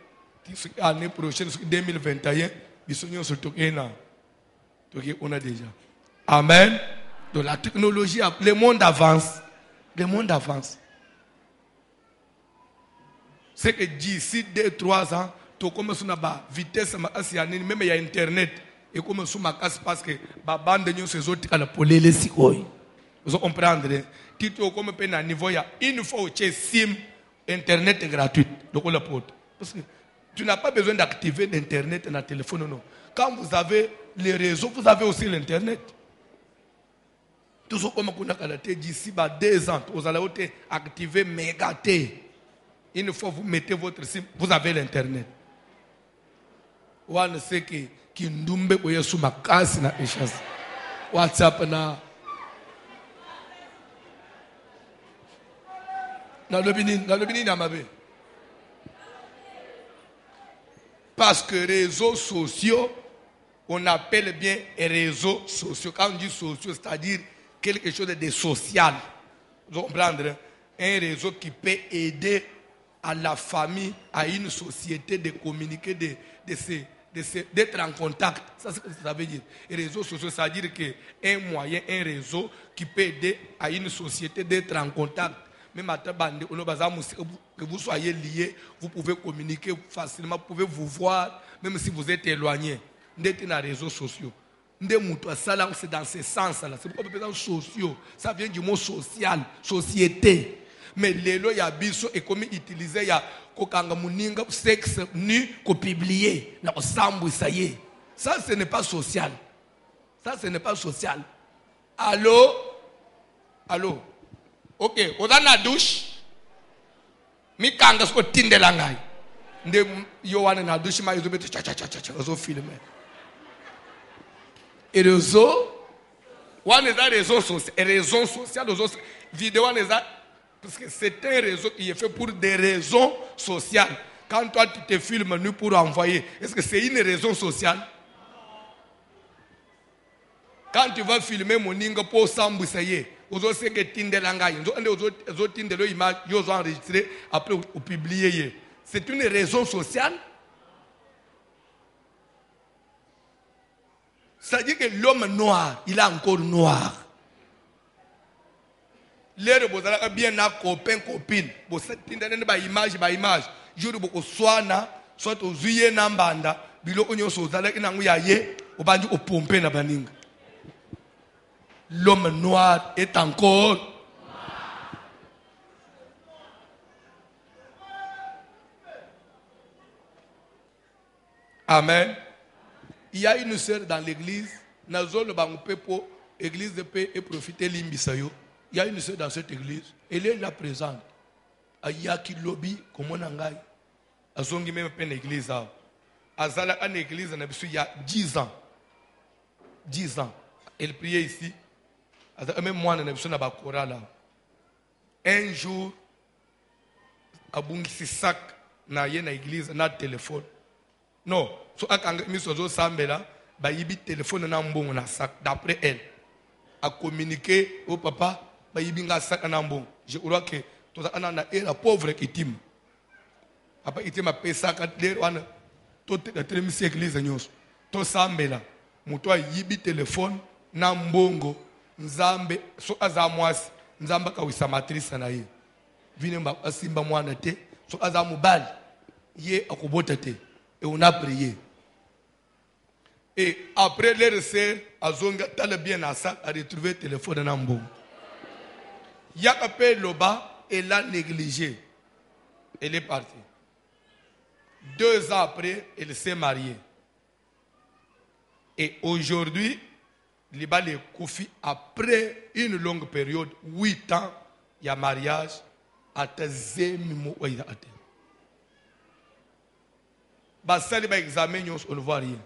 l'année prochaine, 2021, nous sommes on a déjà. Amen. Donc la technologie, le monde avance. Le monde avance. C'est que d'ici 2-3 ans, tu commences à la vitesse, même il y a Internet. Et comme tu as parce que la bande de nous, c'est autres qui ont les sikoy. Vous comprenez? Tu comme à niveau, il y a une fois que tu SIM, Internet est gratuit. Donc on la porte. Parce que Tu n'as pas besoin d'activer l'Internet dans le téléphone, non. Quand vous avez les réseaux, vous avez aussi l'Internet. Tout ce qu'on a dit d'ici 2 ans, vous allez activer Mégaté. Une fois que vous mettez votre SIM, vous avez l'Internet. On sait que Ndumbe oye sous ma casse na échas. WhatsApp na lobini na mabe. Parce que réseaux sociaux, on appelle bien réseaux sociaux. Quand on dit sociaux, c'est-à-dire quelque chose de social. Vous comprenez? Un réseau qui peut aider à la famille, à une société de communiquer, d'être en contact. Ça, c'est ce que ça veut dire. Les réseaux sociaux, ça veut dire qu'un moyen, un réseau qui peut aider à une société d'être en contact. Même à que vous soyez liés, vous pouvez communiquer facilement, vous pouvez vous voir, même si vous êtes éloigné. D'être dans les réseaux sociaux. C'est dans ce sens-là. C'est pourquoi on sociaux. Ça vient du mot social, société. Mais les lois, il y a biso et comme utiliser, il y a kokanga muninga sexe nu ko publier na osambu ça y est. Ça ce n'est pas social. Ça ce n'est pas social. Allô? Allô? OK, on a la douche. Mi kanga sko tindela ngai. Nde yo wana na douche ma yo beto cha zo filmer. Et réseau, on est dans raison sociale, vidéo on est parce que c'est un réseau qui est fait pour des raisons sociales. Quand toi tu te filmes nous pour envoyer, est-ce que c'est une raison sociale? Quand tu vas filmer mon ninga pour s'embousayer, vous avez que tindelanga, vous avez tindelo image, vous avez enregistré après vous publier. C'est une raison sociale. C'est-à-dire que l'homme noir, il est encore noir. L'air vous avez bien un copain, copine. Vous avez une image. Je vous soit aux yeux n'ambanda, bilo onyo sozala inanguyaye, au bandu au pompe na baninga. L'homme noir est encore noir. Amen. Il y a une sœur dans l'église, l'église de paix et profiter l'imbisayo. Il y a une sœur dans cette église, elle est là présente. Il y a qui lobby comme on a azongi même pas une église. Azala une église il y a 10 ans. 10 ans. Elle priait ici. Même moi, je suis dans chorale. Un jour, abungisi sac na l'église na téléphone. Non, so akanga misozo sambela ba yibi téléphone na mbongo na sac d'après elle. A communiquer au papa ba yibi nga sac na mbongo. Je crois que to za ana na era pauvre itim. Papa itima pesa ka der wana to te tremisi église nyos. To sambela muto yibi téléphone na mbongo nzambe so azamwasi nzamba ka wisa matrice na ye. Vine mba asimba mwana te so azamubali ye akobota te. Et on a prié. Et après les sœurs, Azonga t'a bien à ça, a retrouvé le téléphone de Nambo. Yakapé Loba, elle l'a négligé. Elle est partie. 2 ans après, elle s'est mariée. Et aujourd'hui, Liba les Koufi, après une longue période, 8 ans, il y a mariage, à Tazemi Oyaate. Basali ba examen on ne voit rien.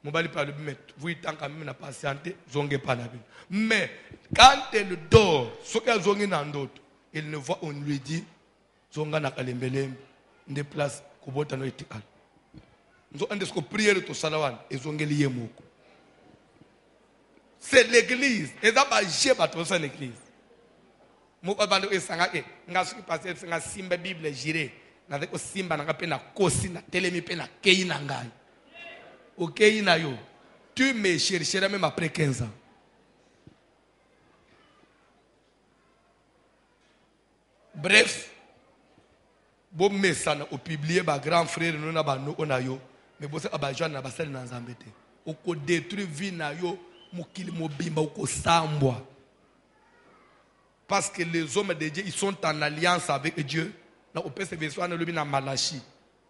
Mobali par le mettre. Vous tant quand même na patienter, zonge pas na bien. Mais quand elle dort, ce qu'elle zonge nan d'autre, elle ne voit, on lui dit zonga na kalembelem, de place kobota no etikal. Nous on desko prière to salawan et zonge lié moko. C'est l'église, et ça ba j'ai pas trop ça l'église. Moko bando esanga nga ce qui passe nga simba bible giré. Avec simba na pe na kosi na telemi pe na kei na ngai. OK na yo. Tu me chercheras même après 15 ans. Bref, bon messana au publier ba grand frère nous na ba no onayo, mais bo se abajo na ba sel na nzambete. Oko détruire vie na yo mokili mobimba oko sambwa. Parce que les hommes de Dieu ils sont en alliance avec Dieu. Na opese besoin na lobi na Malachi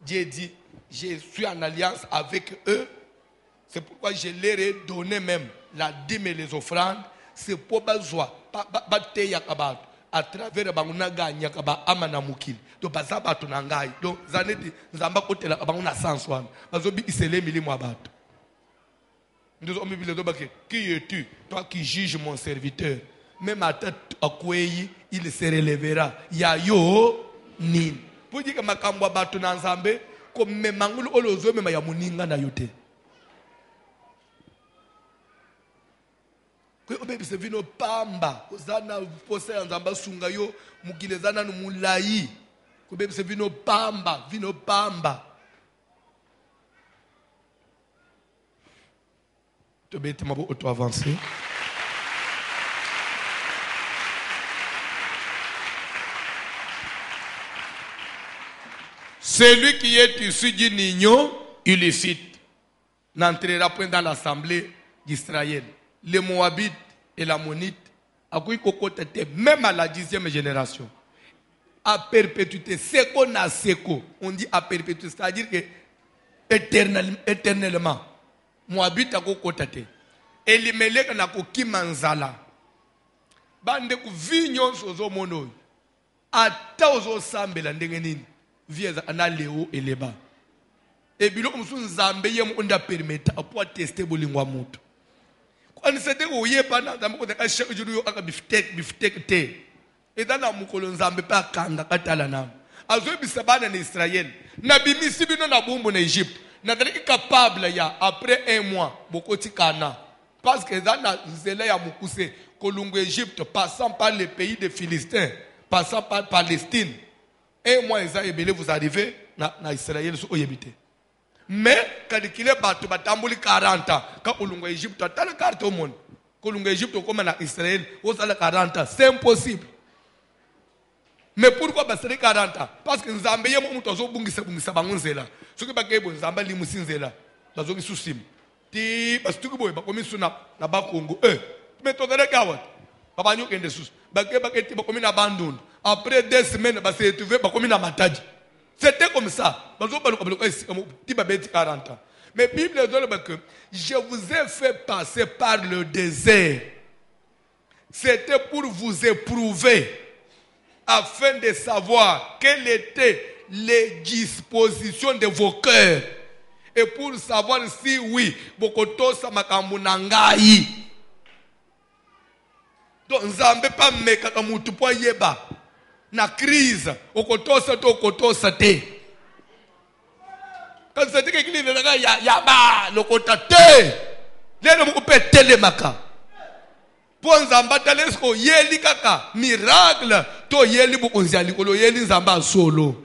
Dieu dit, je suis en alliance avec eux. C'est pourquoi je leur ai donné même la dîme et les offrandes. C'est pour besoin à travers bangunaga nyakaba amana mukil. Donc bazaba tunangai. Donc zaneti nzamba kotela banguna sanswan. Bazobi isele milimo abato. Nous sommes obligés de dire, qui es-tu, toi qui juges mon serviteur? Même à tête à Kouéi, il se relèvera. Yayo nin. Pour dire que ma kambwa batu na nzambe, comme me mangulu olozo me ya muninga na yote. Kwe obebi se vino pamba, kozana pose nzamba sunga yo, mukilezana no mulai. Kwe obebi se vino pamba. Tu bête mabo auto avancer. Celui qui est issu d'une union illicite n'entrera point dans l'assemblée d'Israël. Les Moabites et l'Ammonite, même à la 10e génération, à perpétuité, seko na seko, on dit à perpétuité, c'est-à-dire que éternellement, Moabite a kokotate, Elimelech na kokimanzala, bande ku vinyon sozo mono, ata ozo sambela ndenge nini. Viens à Léo et les bas. Et puis, nous sommes zambés, on a permis de tester le lingua moto. Quand c'était où il y a pas de chaque jour, on a biftek té. Et dans la moukolon zambé pas kanga katalana. Azo bisabana en Israël. Nabi misibino na bombo en Égypte. N'adresse capable ya après un mois, beaucoup de kana. Parce que dans la zélé ya moukousse, Colombo Égypte, passant par les pays des Philistins, passant par Palestine. Et moi, vous arrivez dans Israël, vous habitez. Mais, quand il est battu, il 40 ans. Quand on est Égypte, tu as la carte au monde. Quand on est Égypte, comme en Israël, vous avez 40 ans. C'est impossible. Mais pourquoi c'est 40 ans? Parce que nous avons besoin de nous. Ce qui est bon, nous avons besoin de nous. Nous avons besoin de nous. Mais tu as gawat. Papa nous kende sus. Baketi bakomi na bandon. Après 2 semaines ba se retrouver bakomi na matadi. C'était comme ça. Bazo baluka ti ba beti 40 ans. Mais Bible dit que je vous ai fait passer par le désert. C'était pour vous éprouver afin de savoir quelles étaient les dispositions de vos cœurs et pour savoir si oui bokotosa makambo na ngai. Donc, Nzambe pas meka kamutu po yeba na crise okotosa to okotosa te. Quand c'est que qu'il est ya ba lokota te. Lelo mukupe telemaka. Po Nzamba talesko yeli kaka miracle to yeli bukunzia likolo yeli Nzamba solo.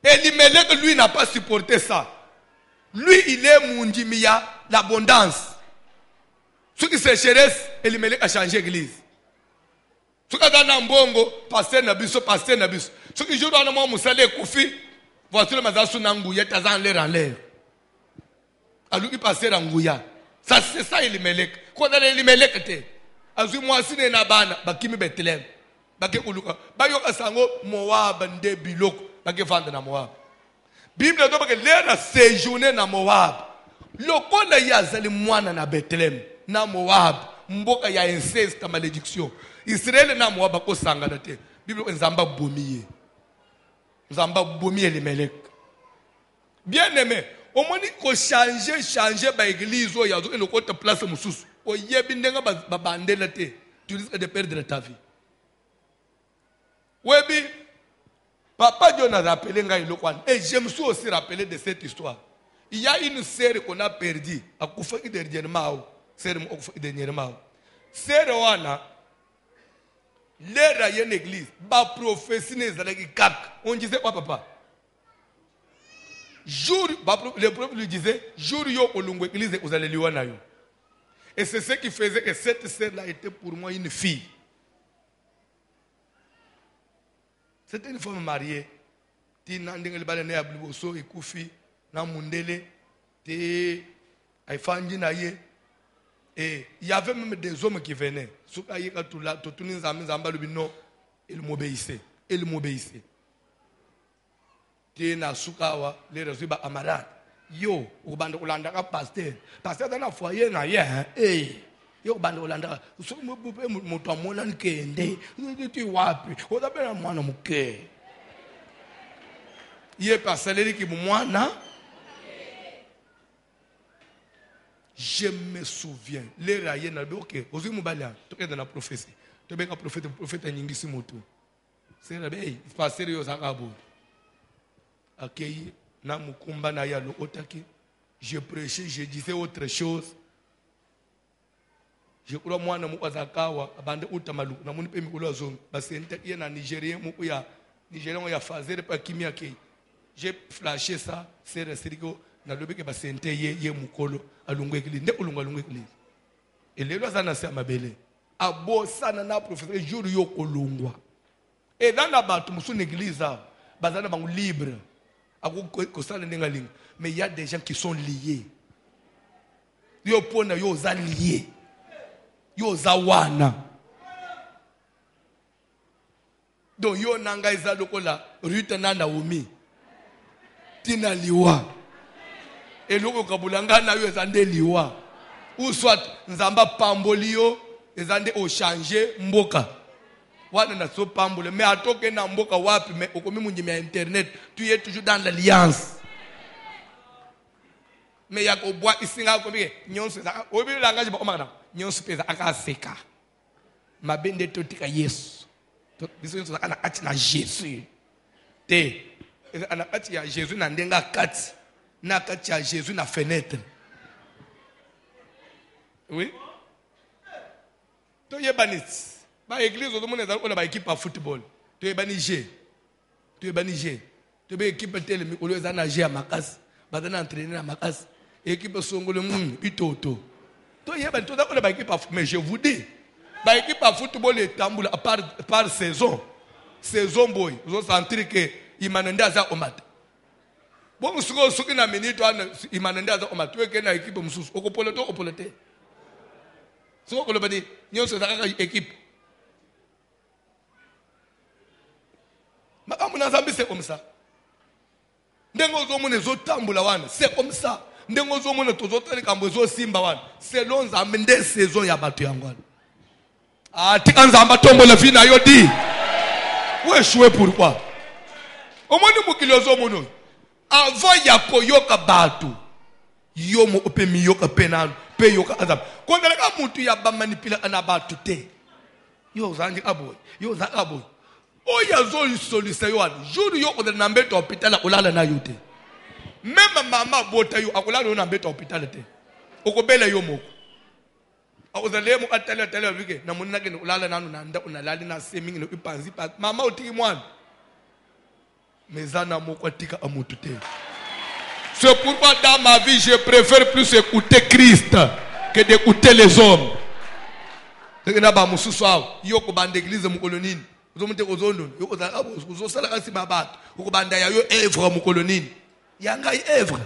Elimelech lui n'a pas supporté ça. Lui il est mundimia l'abondance. Ce qui se cheresse, Elimelech a changé l'église. Ce qui est dans Mbongo, pasteur Nabiso. Ce qui joue dans le monde, Moussale Koufi, voiture le Mazasu Nangouya, Tazan l'air en l'air. Alors il passe en Ngouya. Ça, c'est ça Elimelech. Quand on a Elimelech, Azu Moassi Nabana, Bakimi Bethlehem, Baké Uluka, Bayoka Sango, Moab, Nde Bilok, Baké Vande na Moab. Bible dit que l'air a séjourné dans Moab. Lokola yazali mwana na Bethlehem na Moab mboka ya inceste ta malédiction. Israël na Moab ko sangana te. Bible Nzamba bomiye. Nzamba bomiye Elimelech. Bien aimé, au moins ko changer ba église o yazo e lokota place mususu. O yebi ndenga ba bandela te. Tu risques de perdre ta vie. Webi Papa Dieu n'a rappelé ngai lokwan. Et je me suis aussi rappelé de cette histoire. Il y a une sœur qu'on a perdue. À Koufaki dernièrement. Sœur Wana, l'air y a une église. Ba prophétie n'est pas kak. On disait quoi papa? Jour, le prophète lui disait, jour yo olungu église vous allez liwana yo. Et c'est ce qui faisait que cette sœur-là était pour moi une fille. C'était une femme mariée. Tina ndengeli balene ya bliboso ekufi. Na mundele te aifanji na ye et il y avait même des hommes qui venaient souka yeka tula totuni nzamba lubino Il m'obéissait. Il m'obéissait. Tena sukawa les résultats amarad. Yo, ubanda ulanda ka pasteur. Pasteur dans la foyer na ye. Yo ubanda ulanda. So mutu amona nkende. Tu wapi? Odapela mwana muke. Ye pasteur ki mwana. Je me souviens. Les raïens na doke. Ozu mubalia. Toke dans la prophétie. Tobe ka prophète nyingisi mutu. C'est là ben, pasteur yo zakabo. Accueilli na mukumba na ya lo otaki. Je prêchais, je disais autre chose. Je crois moi na muazakawa abande utamalu na muni pe mikolo zone parce que na Nigérien mu ya Nigérien ya fazer pa kimia ke. J'ai flashé ça, c'est resirigo na lobi ke basente ye mukolo alungwe kili nde ulungwa lungwe kili. Et lelo sana se mabele. Abo sana na professeur jour yo kolungwa. Et dans la batu musu l'église bazana bangu libre. Mais il y a des gens qui sont liés. Yo pona yo za lié. Yo za wana. Donc yo nanga iza lokola Ruth na Naomi. Tina liwa. Et loko kabulanga na yo ezande liwa. Ou soit nzamba pambolio ezande o changer mboka. Wana na so pambole mais atoke na mboka wapi mais okomi munjimi ya internet tu es toujours dans l'alliance mais ya ko bois isinga ko bi nyonso za obi langage ba omana nyonso peza akaseka mabende totika Yesu to biso nyonso zakana kati na Jésus te ana kati ya Jésus na ndenga kati na kati ya Jésus na fenêtre oui to yebanit ba église au monde ezali ba équipe à football to ebani G to ebani G to be équipe tele mikolo ezali na G ya makasi bazana entraîner na makasi équipe songolo itoto to yeba to da ba équipe mais je vous dis ba équipe à football etambula par saison boy zo sentir que imanende aza omata bon suki na minute ana imanende aza omata to ke na équipe mususu okopolote so ko lobani nyonso za ka équipe. C'est comme ça. C'est comme ça. Selon les saisons ya batu yango. Ah, tika nzamba tombo la vie na yo di. Où échouer pourquoi? Au moins mukili ozomono. Avant ya koyoka batu. Yo mo ope miyoka penal, pe yoka azam. Konda ka mutu ya ba manipula na batu te. Yo zangi aboy. Yo za aboy. Oh, il y a une solution. Jour où on a un hôpital, on a un ayuté. Même maman bota yo, on a un hôpital. On a un yomo. On a un hôpital. On a un maman c'est pourquoi dans ma vie, je préfère plus écouter Christ que d'écouter les hommes. Uzomunte kozondo yoko za abo uzosala kasi babatu ukubanda ya yo evre mu kolonine yanga evre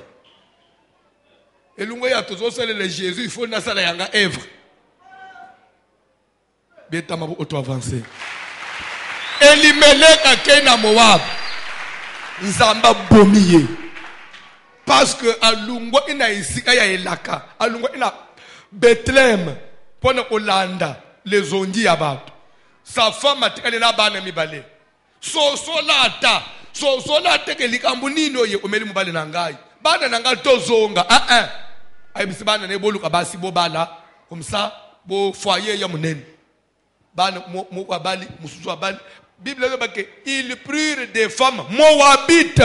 elungo ya tozosala le Jésus il faut na sala yanga evre beta mabu auto avancer Elimeleka kena Moab nzamba bomiye parce que alungo ina isika ya elaka alungo ina Bethlehem pona kolanda les ondi ya batu. Sa femme a tiré la banne mibale. So solata ke likambu nino ye omeli mubale nangai. Bana nangai tozonga. Ay bisibana ne boluka basi bo bala comme ça bo foyer ya munene. Bana mo kwa bali mususu wa bali. Bible dit que ils prirent des femmes moabites.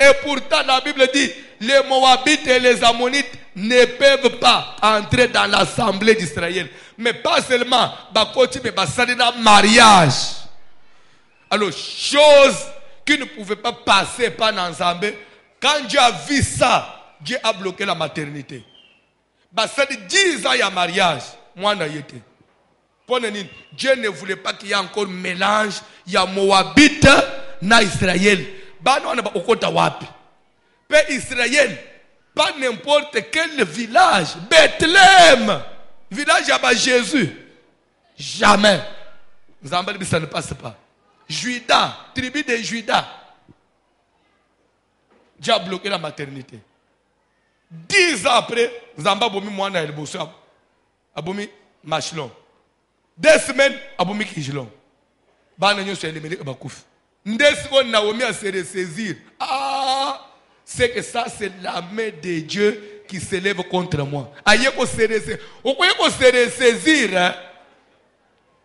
Et pourtant la Bible dit les Moabites et les Ammonites ne peuvent pas entrer dans l'assemblée d'Israël. Mais pas seulement, mais mariage. Alors, chose qui ne pouvait pas passer par l'ensemble. Quand Dieu a vu ça, Dieu a bloqué la maternité. Ça dit 10 ans il y a mariage. Moi, Dieu ne voulait pas qu'il y ait encore mélange. Il y a Moabite na Israël. Père Israël, pas n'importe quel village. Bethléem, village à Jésus. Jamais. Nzamba ça ne passe pas. Juda, tribu de Juda, Dieu a bloqué la maternité. 10 ans après, Nzamba bomi mwana el bosso abomi machelon. 2 semaines abomi kijlon. Bana nyo se elemeli bakufi. Ndesiko Naomi a se ressaisir. Ah, c'est que ça c'est la main de Dieu qui s'élève contre moi. Aïe ko se ressaisir. Au quoi ko se ressaisir?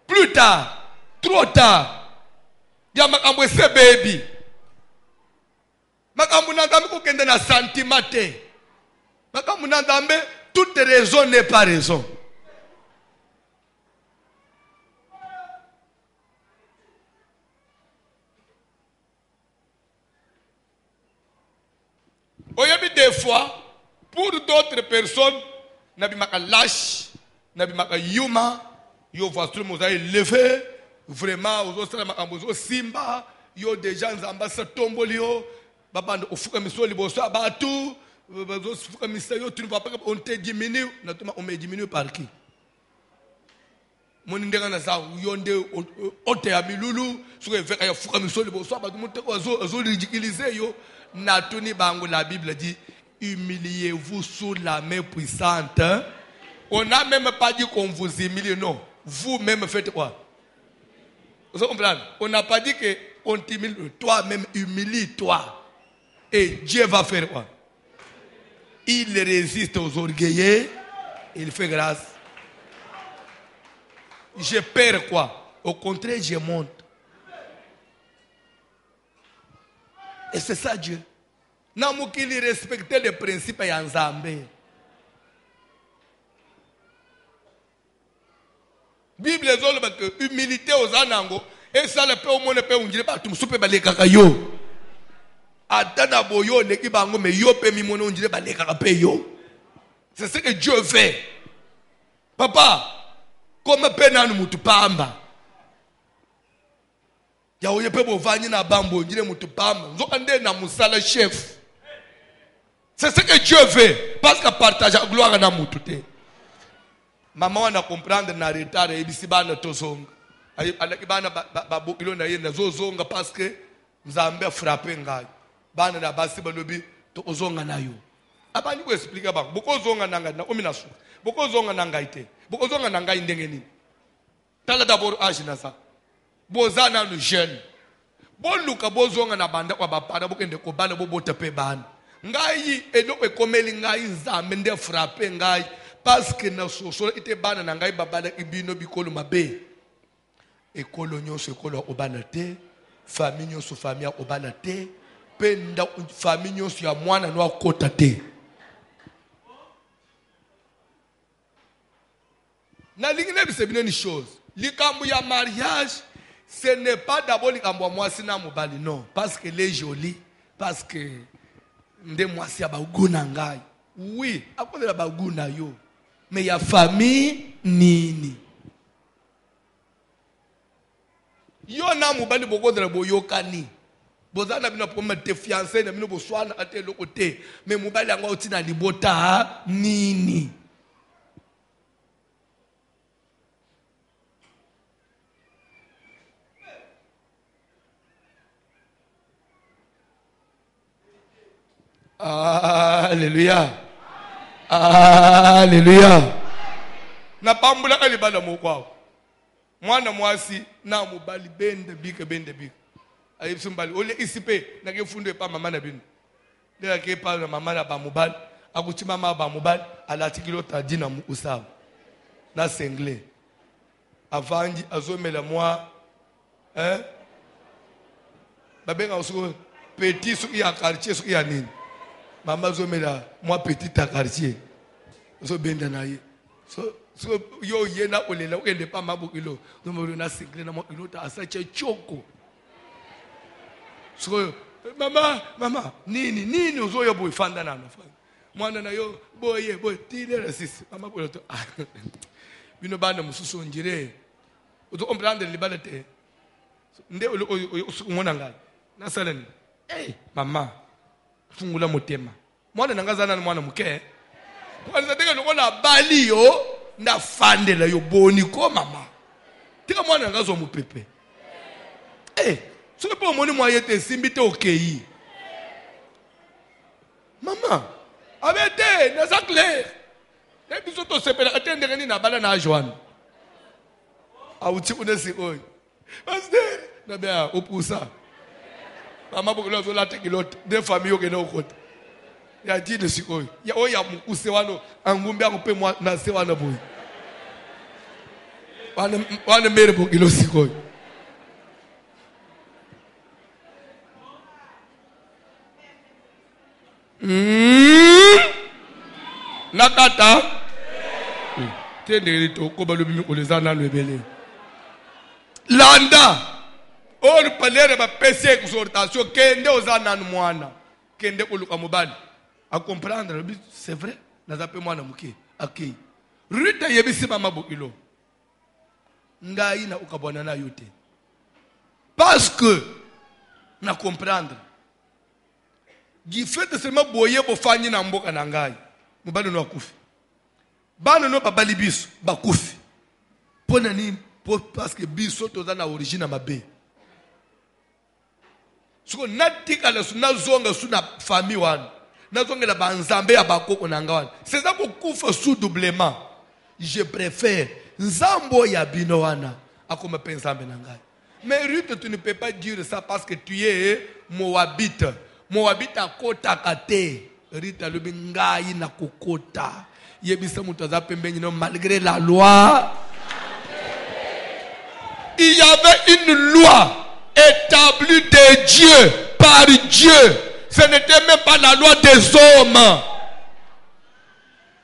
Plus tard, trop tard. Ya makambo se baby. Makambo nandambe ko kende na sentiment te. Makambo nandambe toute raison n'est pas raison. Oyabi des fois, pour d'autres personnes, nabi maka lâche, nabi maka yuma, yo voiture moza élevé, vraiment aux autres makambo simba, yo déjà nzamba sa tomboli yo, babando ofuka miso liboso abatu, bazo fuka misayo, tu ne vois pas qu'on te diminue, natuma on me diminue par qui? Mon ndenge na sa yonde ote ya milulu, suka veka ya fuka miso liboso abatu muteko azo ridiculiser yo. Natuni bango, la Bible dit humiliez-vous sous la main puissante. On n'a même pas dit qu'on vous humilie, non. Vous-même faites quoi? Vous comprenez? On n'a pas dit qu'on t'humilie. Toi-même humilie-toi. Et Dieu va faire quoi? Il résiste aux orgueilleux. Il fait grâce. Je perds quoi? Au contraire, je monte. Et c'est ça Dieu. Namukili respecter les principes ya Nzambe. Bible zolo ba que humilité aux anango et ça le peut au monde peut unjire ba tum soupe ba le kaka yo. Atana boyo ne ki bango me yo pe mi mono unjire ba le kaka pe yo. C'est ce que Dieu fait. Papa, comme penanu mutu pamba. Ya oye pe bovanyi na bambo njire mutu pamba. Nzokande na musala chef. C'est ce que Dieu veut. Parce qu'il partage la gloire na mutu te. Maman wana comprendre na retard ebisi bana tozonga. Alaki bana babokilo na yenda zozonga parce que Nzambe frappé ngai. Bana na basi balobi to ozonga na yo. Abani ko expliquer ba. Boko zonga na ngai na ominasu. Boko zonga na ngai te. Boko zonga na ngai ndenge nini. Tala d'abord âge na ça. Bozana no jeune. Boluka bozonga na banda kwa bapana bokende ko bana bobota pe bana. Ngai eno ekomeli ngai Nzambe nde frappé ngai parce que na soso ite bana na ngai babala ibino bikolo mabe. Ekolo nyonso ekolo obana te, famille nyonso famille obana te, penda famille nyonso ya mwana no akota te. Na lingine bisebino ni chose. Likambo ya mariage, ce n'est pas d'abord likambo moi sina mobali non, parce qu'elle est jolie, parce que nde mwasi ya baguna ngai. Oui, akonde la baguna yo. Mais ya famille nini? Yo na mobali bokodela boyokani. Bozana bino poma te fiancé na bino boswana ate lokote. Mais mobali yango otina libota nini? Alléluia. Alléluia. Na pambula ka libala mokwa. Mwana mwasi na mobali bende bika. Ayipsu mbali ole isipe na ke fundo pa mama na bino. Ndela ke pa na mama na ba mobali, akuti mama ba mobali alati kilota dina mu usawa. Na sengle. Avangi azomela moi babenga usuko petit su ya quartier su ya nini. Maman zomela moi petit à quartier. So benda na ye. So yo yena olela ukende pa mabukilo. Nomolo na single na mo ilota asache choko. So mama nini uzoyo boy fanda na fanda. Mwana na yo boy tile resist. Mama boy to. Bino bana mususu njire. Uzo comprendre libala te. Nde ngona ngai. Na salani. Mama fungula motema. Mwana nangazana na mwana muke. Mwana zateka nokona bali yo na fandela yo boni ko mama. tika mwana ngazo mupepe soki po moni moye te simbi te okei mama abete naza clair e biso tosepelaka te ndenge nini abala na ajoane awuti kuna sikoyo pasteur na bia opusa mama bokolo azolata kilote de famille okende okota ya dine sikoyo ya oya mukuse wano angumbi ako mpe mwa na se wana boye wana mere bokilo sikoyo nakata tendeli to ko balobimi ko lezana lwebele landa or palere ba pese exhortation kende ozana mwana kende koluka mobali a comprendre c'est vrai naza pe mwana muke akei rita yebisi mama bokilo ngai na ukabona na yote parce que na comprendre gi fait seulement boye bo fanyi na mboka na ngai mobali no akufi bana no babali biso bakufi pona ni parce que biso toza na origine mabe siko natika la suna zonga suna famille wana nazonga la banzambe ya bakoko na ngawana c'est ça ko kufa sous doublement je préfère nzambo ya bino wana akoma pensambe na ngai mais Ruth tu ne peux pas dire ça parce que tu es Moabite akota kate Rita lobi ngai na kokota yebisa mutu aza pembeni no malgré la loi il y avait une loi établie de Dieu par Dieu. Ce n'était même pas la loi des hommes.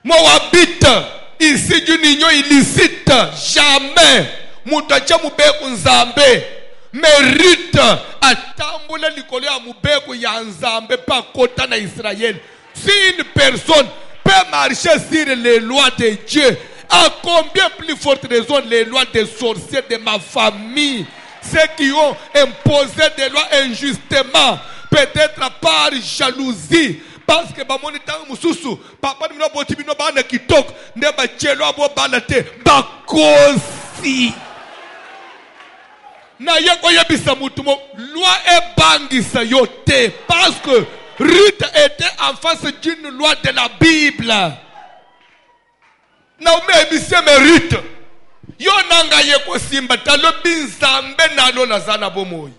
Moabite ici d'une union illicite jamais mutacha mubeku nzambe mérite atambula likolo ya mubeku ya nzambe pa kota na Israël. Si une personne peut marcher sur les lois de Dieu, à combien plus forte raison les lois des sorciers de ma famille, ceux qui ont imposé des lois injustement, peut-être par jalousie, parce que bamoni tangu mususu papa ni mno boti bino bana kitoko nde ba chelo abo bana te bakosi na yeko yebisa mutu mo loi ebangisa yote parce que Ruth était en face d'une loi de la Bible. Na umebise Ruth yo nanga yeko simba talo binzambe nalo nazana bomoyi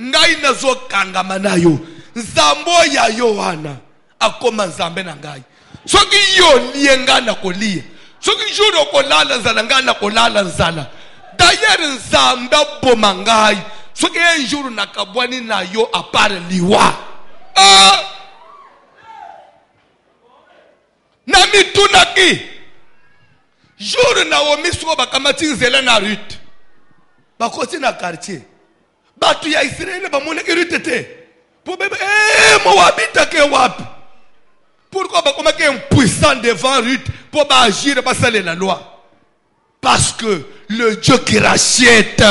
ngai nazo kangama nayo nzambo ya Yohana akoma nzambe na ngai soki yo lienga na kolie soki juro kolala nzala ngana kolala nzala d'ailleurs nzambe boma ngai soki un jour nakabwani na yo apare liwa na mitunaki jour na omiso bakamati nzela na Ruth bakoti na quartier batu ya Israël bamonaki Ruth te pour bébé Moabite ke wapi pourquoi bakomaki impuissant devant Ruth pour agir passer la loi parce que le Dieu qui rachète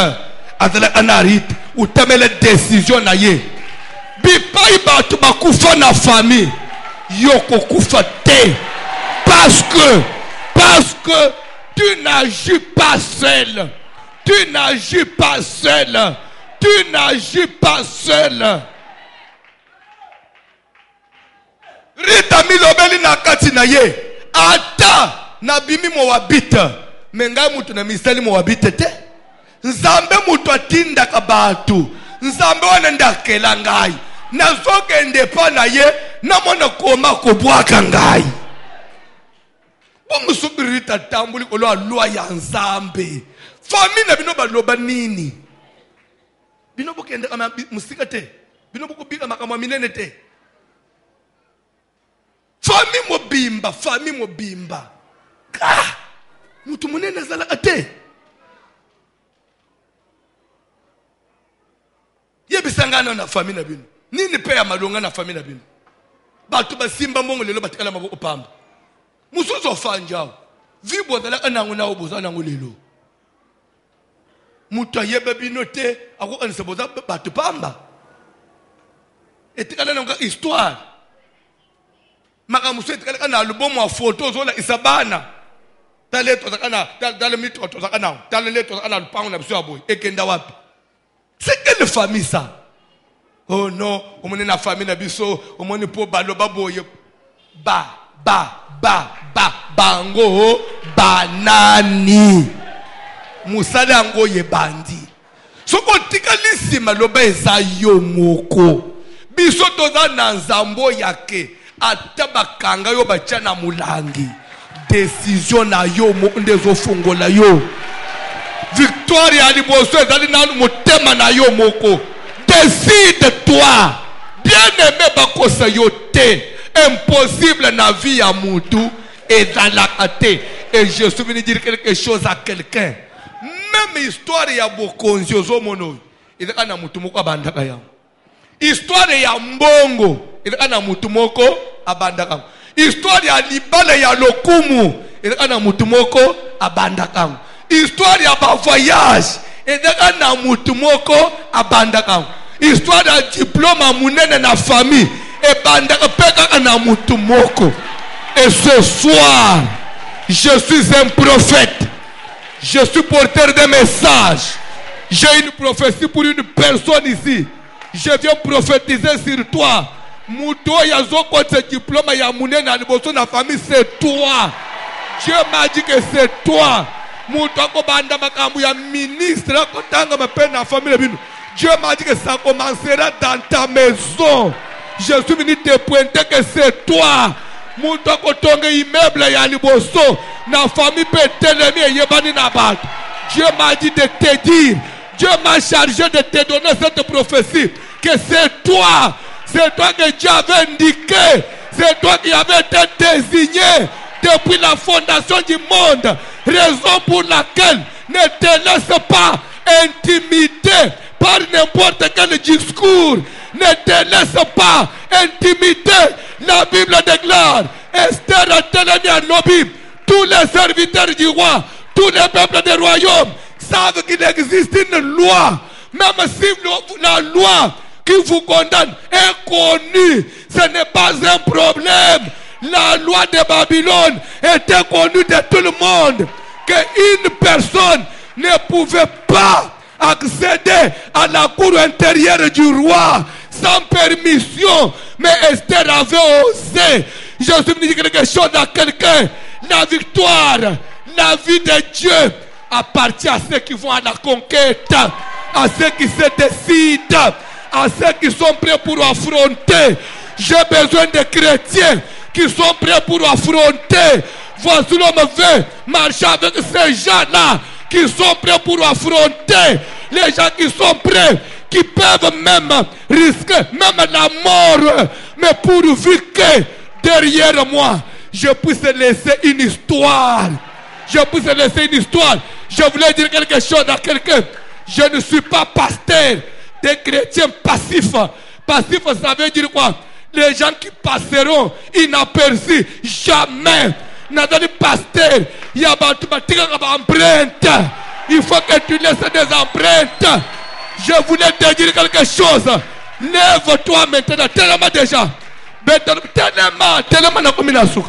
azala na Ruth utamele décision na ye bipai batu bakufa na famille yoko kufa te parce que tu n'agis pas seul. Tu n'agis pas seul. Tu n'agis pas seul. Rita milobeli na kati na ye. Ata na bimi Moabite. Menga mutu na misali Moabite te. Nzambe mutu atinda kabatu. Nzambe wana ndakela ngai. Nazoke ndepa na ye. Namona koma kubwaka ngai. Bomu subirita tambuli kolo alua ya nzambe. Famina bino baloba nini? Bino bukende kama musika te. Bino bukubika makama minene te. Fami mobimba. Mutu munene zala ate. Yebisangana na famina bino. Nini pe ya malonga na famina bino? Batu basimba mbongo lelo batikala maboko pamba. Musuzo fanjao vibo dala anangu na obuza nangu lelo muta yebe binote ako anse boza batu pamba etikala nanga histoire maka musu etikala na album wa photo zola isabana Dans le mythe, dans le lettre, dans le pain, on a besoin de boy. Et Kendawapi. C'est quelle famille ça? Oh non, on est la famille Nabiso, on est pour Baloba boy. Bango, banani. Musala ango ye bandi. Soko tikalisima loba eza yo moko. Biso toza na nzambo yake. Atabakanga yo bachana mulangi. Décision na yo ndezo fungola yo. Victoire ya liboso ezali na motema na yo moko. Décide-toi. Bien-aimé bakosa yo te. Impossible na vie ya mutu ezalaka te. Et je suis venu dire quelque chose à quelqu'un. Même histoire ya bokonzi ozomono. Ezaka na mutu moko abandaka ya. Histoire ya mbongo. Ezaka na mutu moko abandaka. Histoire ya libala ya lokumu. Ezaka na mutu moko abandaka. Histoire ya ba voyage. Ezaka na mutu moko abandaka. Histoire ya diplôme munene na famille. Ebandaka peka na mutu moko. Et ce soir, je suis un prophète. Je suis porteur de messages. J'ai une prophétie pour une personne ici. Je viens prophétiser sur toi. Muto ya zoko ce diplôme ya munene na liboso na famille, c'est toi. Dieu m'a dit que c'est toi. Muto ko banda makambu ya ministre ko tanga mape na famille bino. Dieu m'a dit que ça commencera dans ta maison. Je suis venu te pointer que c'est toi. Muto ko tonga immeuble ya liboso na famille pe telemi yebani na bat. Dieu m'a dit de te dire. Dieu m'a chargé de te donner cette prophétie que c'est toi. C'est toi que Dieu avait indiqué. C'est toi qui avais été désigné depuis la fondation du monde. Raison pour laquelle ne te laisse pas intimider par n'importe quel discours. Ne te laisse pas intimider. La Bible déclare, Esther a télé à Nobi, tous les serviteurs du roi, tous les peuples des royaumes savent qu'il existe une loi. Même si la loi qui vous condamne est connue, ce n'est pas un problème. La loi de Babylone était connue de tout le monde. Qu'une personne ne pouvait pas accéder à la cour intérieure du roi sans permission. Mais Esther avait osé. Je suis venu dire quelque chose à quelqu'un. La victoire, la vie de Dieu appartient à ceux qui vont à la conquête, à ceux qui se décident, à ceux qui sont prêts pour affronter. J'ai besoin de chrétiens qui sont prêts pour affronter. Voici l'homme veut marcher avec ces gens-là qui sont prêts pour affronter. Les gens qui sont prêts, qui peuvent même risquer même la mort, mais pourvu que derrière moi je puisse laisser une histoire. Je puisse laisser une histoire. Je voulais dire quelque chose à quelqu'un. Je ne suis pas pasteur des chrétiens passifs. Passif, ça veut dire quoi? Les gens qui passeront inaperçus. Jamais. Nathalie pasteur, il y a des empreintes. Il faut que tu laisses des empreintes. Je voulais te dire quelque chose. Lève-toi maintenant. Tellement déjà. Tellement na combinaison.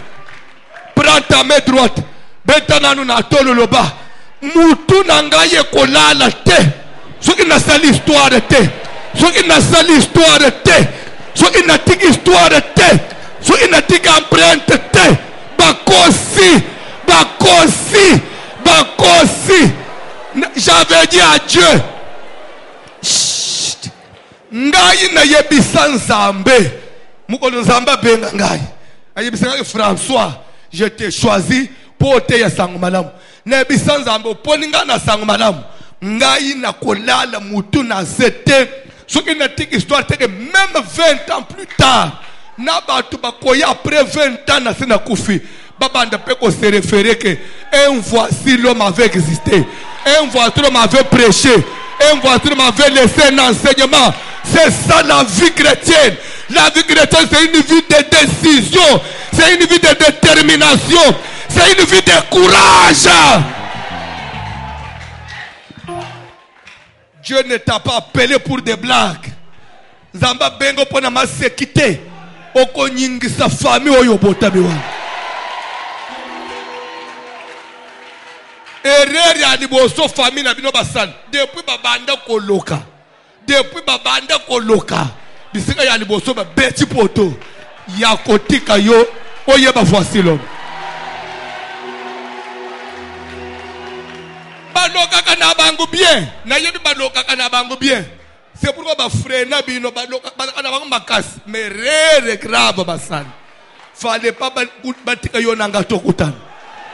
Prends ta main droite. Maintenant nous na tolo loba. Mutu nangaye kolala te. Ce qui n'a pas l'histoire te. Ce qui n'a pas l'histoire te. Ce qui n'a pas l'histoire te. Ce qui n'a pas empreinte te. Bakosi. Bakosi. Bakosi. J'avais dit à Dieu. Chut. Ngai na yebisa nzambe. Mukolo nzamba benga ngai. Ayebisa ngai François. Je t'ai choisi pour te ya sangu malamu. Na yebisa nzambe oponinga na sangu malamu. Ngai na kolala mutu na zete. Soki na tiki histoire teke même 20 ans plus tard. Na batu bakoya après 20 ans na sina kufi. Babanda peko se référer que un voici l'homme avait existé. Un voici l'homme avait prêché. Un voici l'homme avait laissé un enseignement. C'est ça la vie chrétienne. La vie chrétienne, c'est une vie de décision. C'est une vie de détermination. C'est une vie de courage. Dieu ne t'a pas appelé pour des blagues. Zamba bengo pona masekite. Oko nyingi sa famille oyo botabiwa. erreur ya liboso famille na bino basali depuis babanda koloka bisika ya liboso ba beti poto ya kotika yo oyeba voici l'homme baloka kana bangu bien na yebi baloka kana bangu bien c'est pourquoi ba frère na bino baloka kana bangu makasi mais rere grave basali fallait pas batika yo nanga tokutana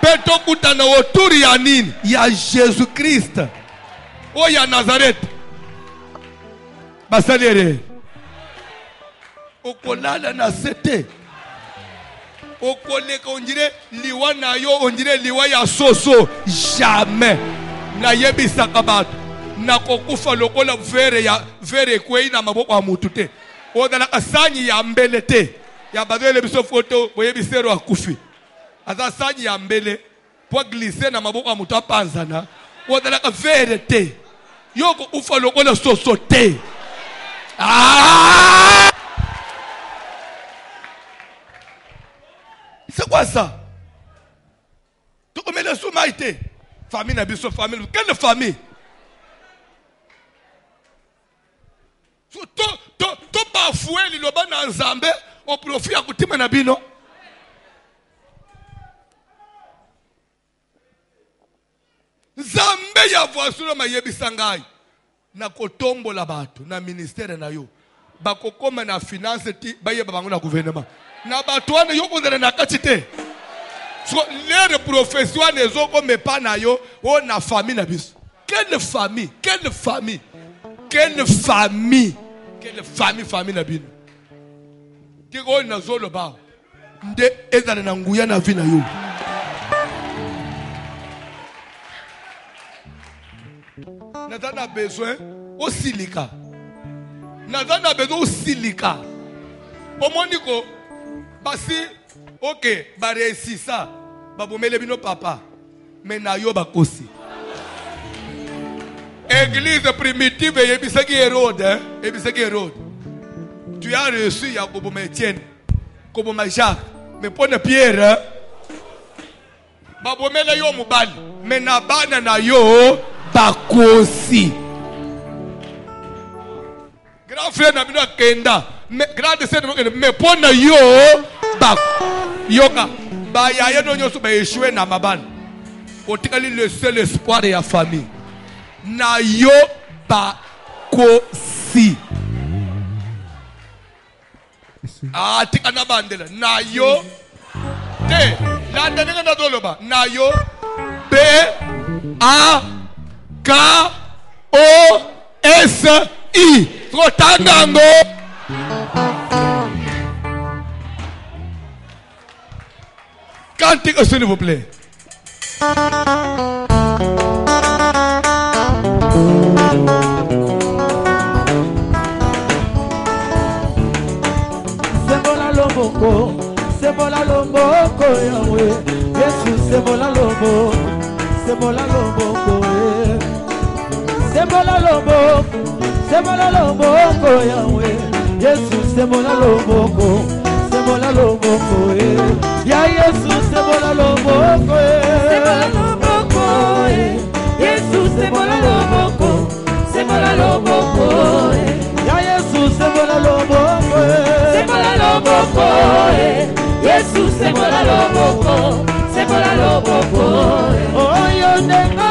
peto kutana autour ya nini ya Jésus Christ o ya Nazareth basalere okolala na sete okoleka onjire liwa na yo onjire liwa ya soso jamais na yebisaka bato na kokufa lokola vere kwei na maboko ya mutu te odalaka sanyi ya mbele te ya bazele biso foto boyebisero akufi aza sanyi ya mbele po glisse na maboko ya mutu apanzana odalaka vere te yoko ufa lokola soso te. C'est quoi ça? Tu combien de soumaïté? Famille n'a pas famille. Quelle famille? Tu pas foué l'illoba dans Zambé au profit à côté de Nabino. Zambé ya voiture ma yebi sangai. Na kotombo la bato na ministère na yo. Bako koma na finance ti baye babango na gouvernement. Na bato wana yo kozela na katite. So les professions ne zo ko me pa na yo o na famille na biso. Quelle famille? Quelle famille? Quelle famille? Quelle famille na bino? Tiko na zo lo ba. Nde ezala na nguya na vi na yo. Natana besoin au silica. Natana besoin au silica. Omoniko basi ok ba réussi ça. Ba bomele bino papa. Mais na yo ba kosi. Église primitive et ebisaki Hérode, hein? Ebisaki Hérode. Tu as reçu Yacobo Etienne, comme Jacques, mais pour ne Pierre, hein? Ba bomele yo mobali, mais na bana na yo bakosi. Grand frère na bino kenda, mais grand sœur mais pour na yo bak yoka ba yaya no nyoso ba échoué na mabana. Otikali le seul espoir de la famille. Na yo bakosi. Ah tika na bandela na yo te la ndenge na doloba na yo B A K O S I Rotangango. Cantique s'il vous plaît. Sebola lomboko Yahweh, Yesu sebola lomboko, sebola lomboko, sebola lomboko Yahweh, Yesu sebola lomboko, ya Yesu sebola lomboko, Yesu sebola lomboko, ya Yesu sebola lomboko, Yesu sebola loboko, oh yo nenga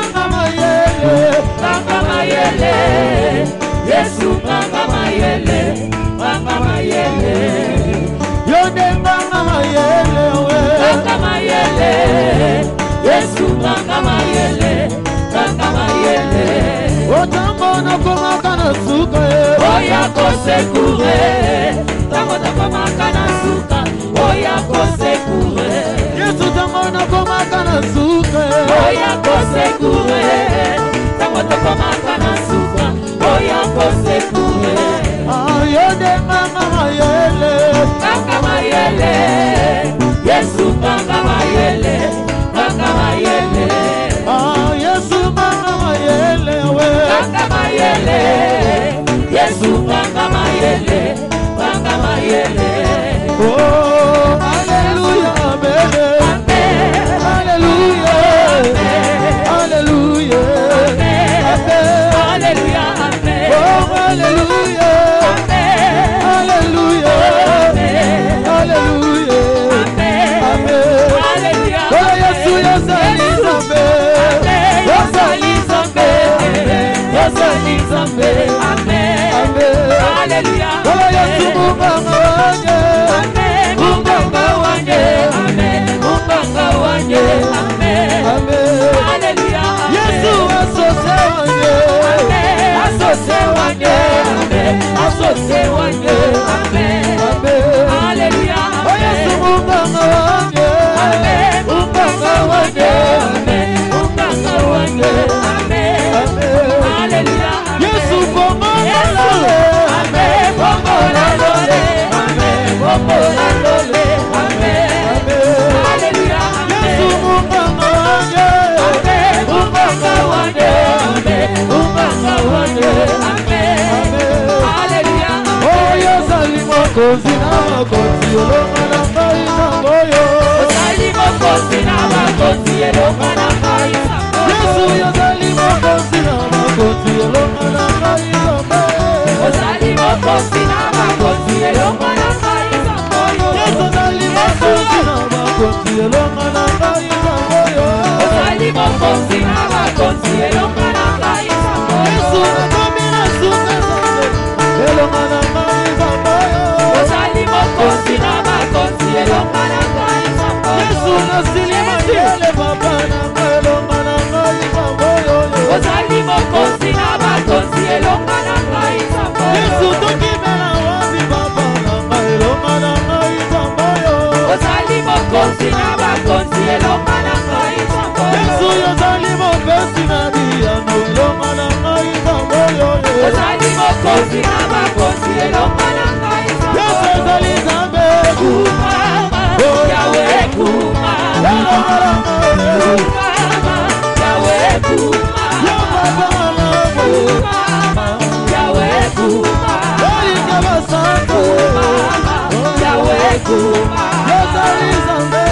mayele, Yesu nanga mayele, yo nenga mayele, Yesu nanga mayele, otango na koma kana suka, oya kosekure, tango na koma kana suka. Oya kosekure, Yesu tango na koma kana suka. Oya kosekure, tango na koma kana suka. Oya kosekure, ayode mama mayele, Yesu mama mayele, ah Yesu mama mayele, Yesu mama mayele, oh. Hallelujah, amen. Hallelujah, Yesu yozali Nzambe. Yozali Nzambe. Yozali Nzambe. Amen. Alléluia. Yesu munganga wanje. Amen. Munganga wanje. Amen. Munganga wanje. Amen. Alléluia. Yesu asose wanje. Amen. Asose wanje. Amen. Asose wanje. Amen. Alléluia. Yesu munganga wanje. Amen. Munganga wanje. Amen. Munganga wanje. Amen. Alléluia. Yesu pomona lole. Amen. Pomona lole. Amen. Pomona lole. Amen. Alléluia. Yesu munganga wanje. Amen. Munganga wanje. Amen. Munganga wanje. Amen. Alléluia. Oh yozali mokonzi na makonzi elonga na ngai sangoyo. Yozali mokonzi na makonzi elonga na ngai sangoyo. Yesu yozali mokonzi na makonzi elonga na ngai sangoyo. Yozali mokonzi na makonzi elonga na ngai sangoyo. Yesu yozali mokonzi na makonzi elonga na ngai sangoyo. Yozali mokonzi na makonzi elonga na ngai sangoyo. Yesu nakomi na suka sango elonga na ngai sangoyo. Yozali mokonzi na makonzi elonga na ngai sangoyo. Yesu nasili mayele papa na ngai elonga na ngai sangoyo. Yozali mokonzi na makonzi elonga na ngai sangoyo. Yesu tokimela wapi papa na ngai elonga na ngai sangoyo. Yozali mokonzi na makonzi elonga na ngai sangoyo. Yesu yozali mokonzi na biyano elonga na ngai sangoyo. Yozali mokonzi na makonzi elonga na ngai sangoyo. Yesu yozali Nzambe kumama Yahweh kumama kumama Yahweh kumama kumama Yahweh kumama Yahweh kumama yozali Nzambe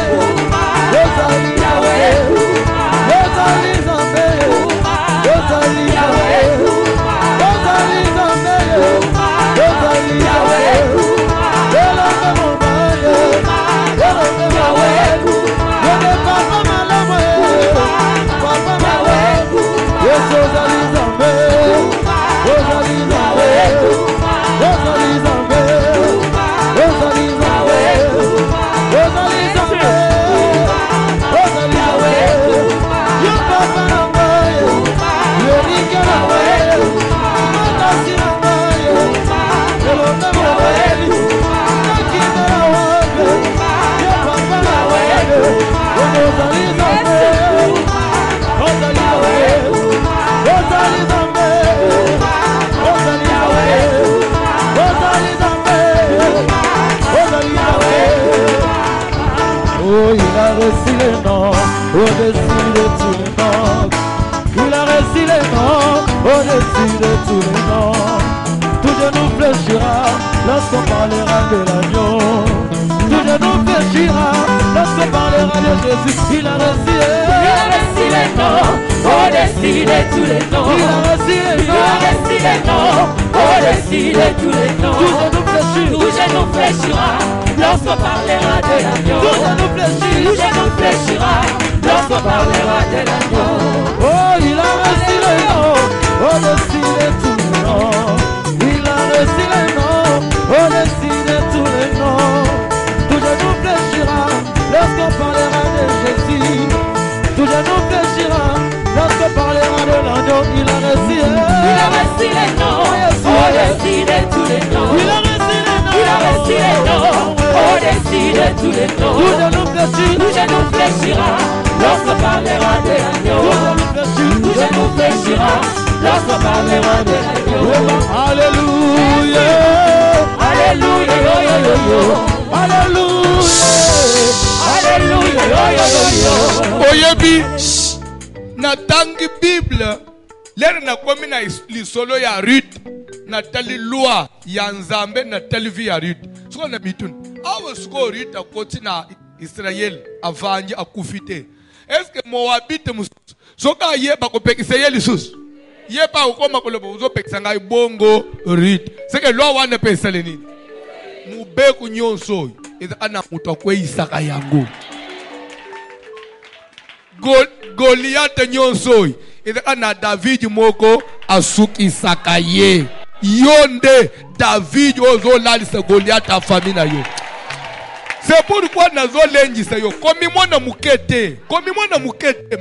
yozali Yahweh kumama yozali Nzambe yozali Yahweh kumama yozali Nzambe yozali Yahweh Oh, il a reçu les noms au-dessus de tous les noms. Il a reçu les noms au-dessus de tous les noms. Tout genou fléchira lorsqu'on parlera de l'agneau. Tout genou fléchira lorsqu'on parlera de Jésus. Il a reçu les noms au-dessus de tous les noms. Il a reçu les noms au-dessus de tous les noms. Tout genou fléchira lorsqu'on parlera de l'agneau. Tout genou fléchira lorsqu'on parlera de l'agneau. Oh, il a reçu les noms au-dessus de tous les noms. Il a reçu les noms au-dessus de tous les noms. Tout genou fléchira lorsqu'on parlera de Jésus. Tout genou fléchira lorsqu'on parlera de l'agneau. Il a reçu les noms au-dessus de tous les noms. Il a reçu les noms au-dessus de tous les noms. Tout genou fléchira lorsqu'on parlera de l'agneau. Tout genou fléchira lorsqu'on parlera de l'agneau. Alléluia, alléluia, alléluia, alléluia, alléluia. Oyebi na tangi Bible lere na komi na lisolo ya Ruth na tali loi ya Nzambe na tali vi ya Ruth. Siko na mitun awo siko Ruth akoti na Israel avanje akufite. Eske Moabite mususu soka yeba kopekisa ye lisusu yeba ukoma kolobo uzopekisa ngai bongo Ruth. Seke loi wana pesa lenini mubeku nyonso eza ana mutu akweyisaka yango. Goliath nyonsoi. Et na David moko asukisaka ye. Yonde David ozo lalisa Goliath a famille na yo. C'est pourquoi nazo lenjisa yo. Komi mwana mukete.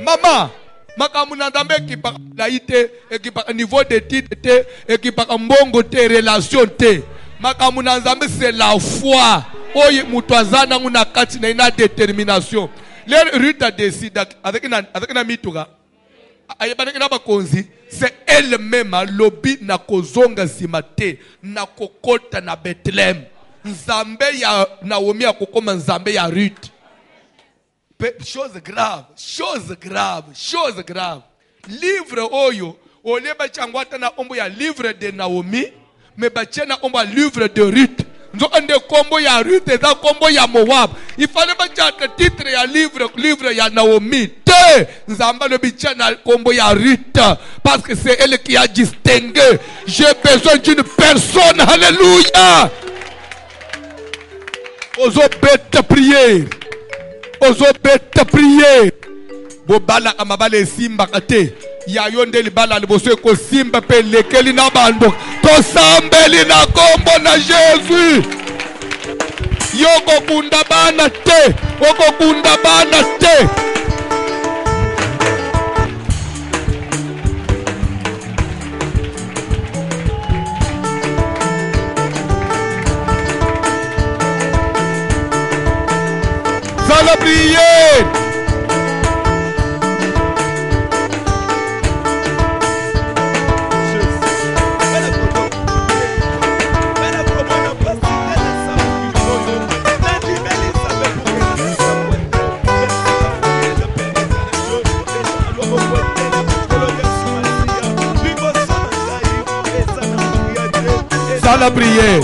Mama. Makamuna ndambe ekipa laite, ekipa niveau de titre te, ekipa mbongo te, relation te. Makamuna ndambe c'est la foi. Oye mutwazana nguna kati na ina détermination. Le Ruth décide avec na mituga. Ayebana ba konzi, c'est elle-même lobby na kozonga zimate, na kokota na Bethlehem. Nzambe ya Naomi akokoma nzambe ya Ruth. Chose grave. Livre oyo, ole bachangwata na ombo ya livre de Naomi, me bachena ombo ya livre de Ruth. Nzo ande kombo ya Ruth eza kombo ya Moab. Il fallait bachaka titre ya livre ya Naomi. Te, nzamba le bichana kombo ya Ruth, parce que c'est elle qui a distingué. J'ai besoin d'une personne, alléluia. Ozo bête prière. Ozo bête prier. Bobala amabale simba kate. Ya yonde libala liboso ko simba pe lekeli na bando. To sambeli na kombo na Jésus. Yoko kunda bana te. Oko kunda bana te. La prière. Ça la prière.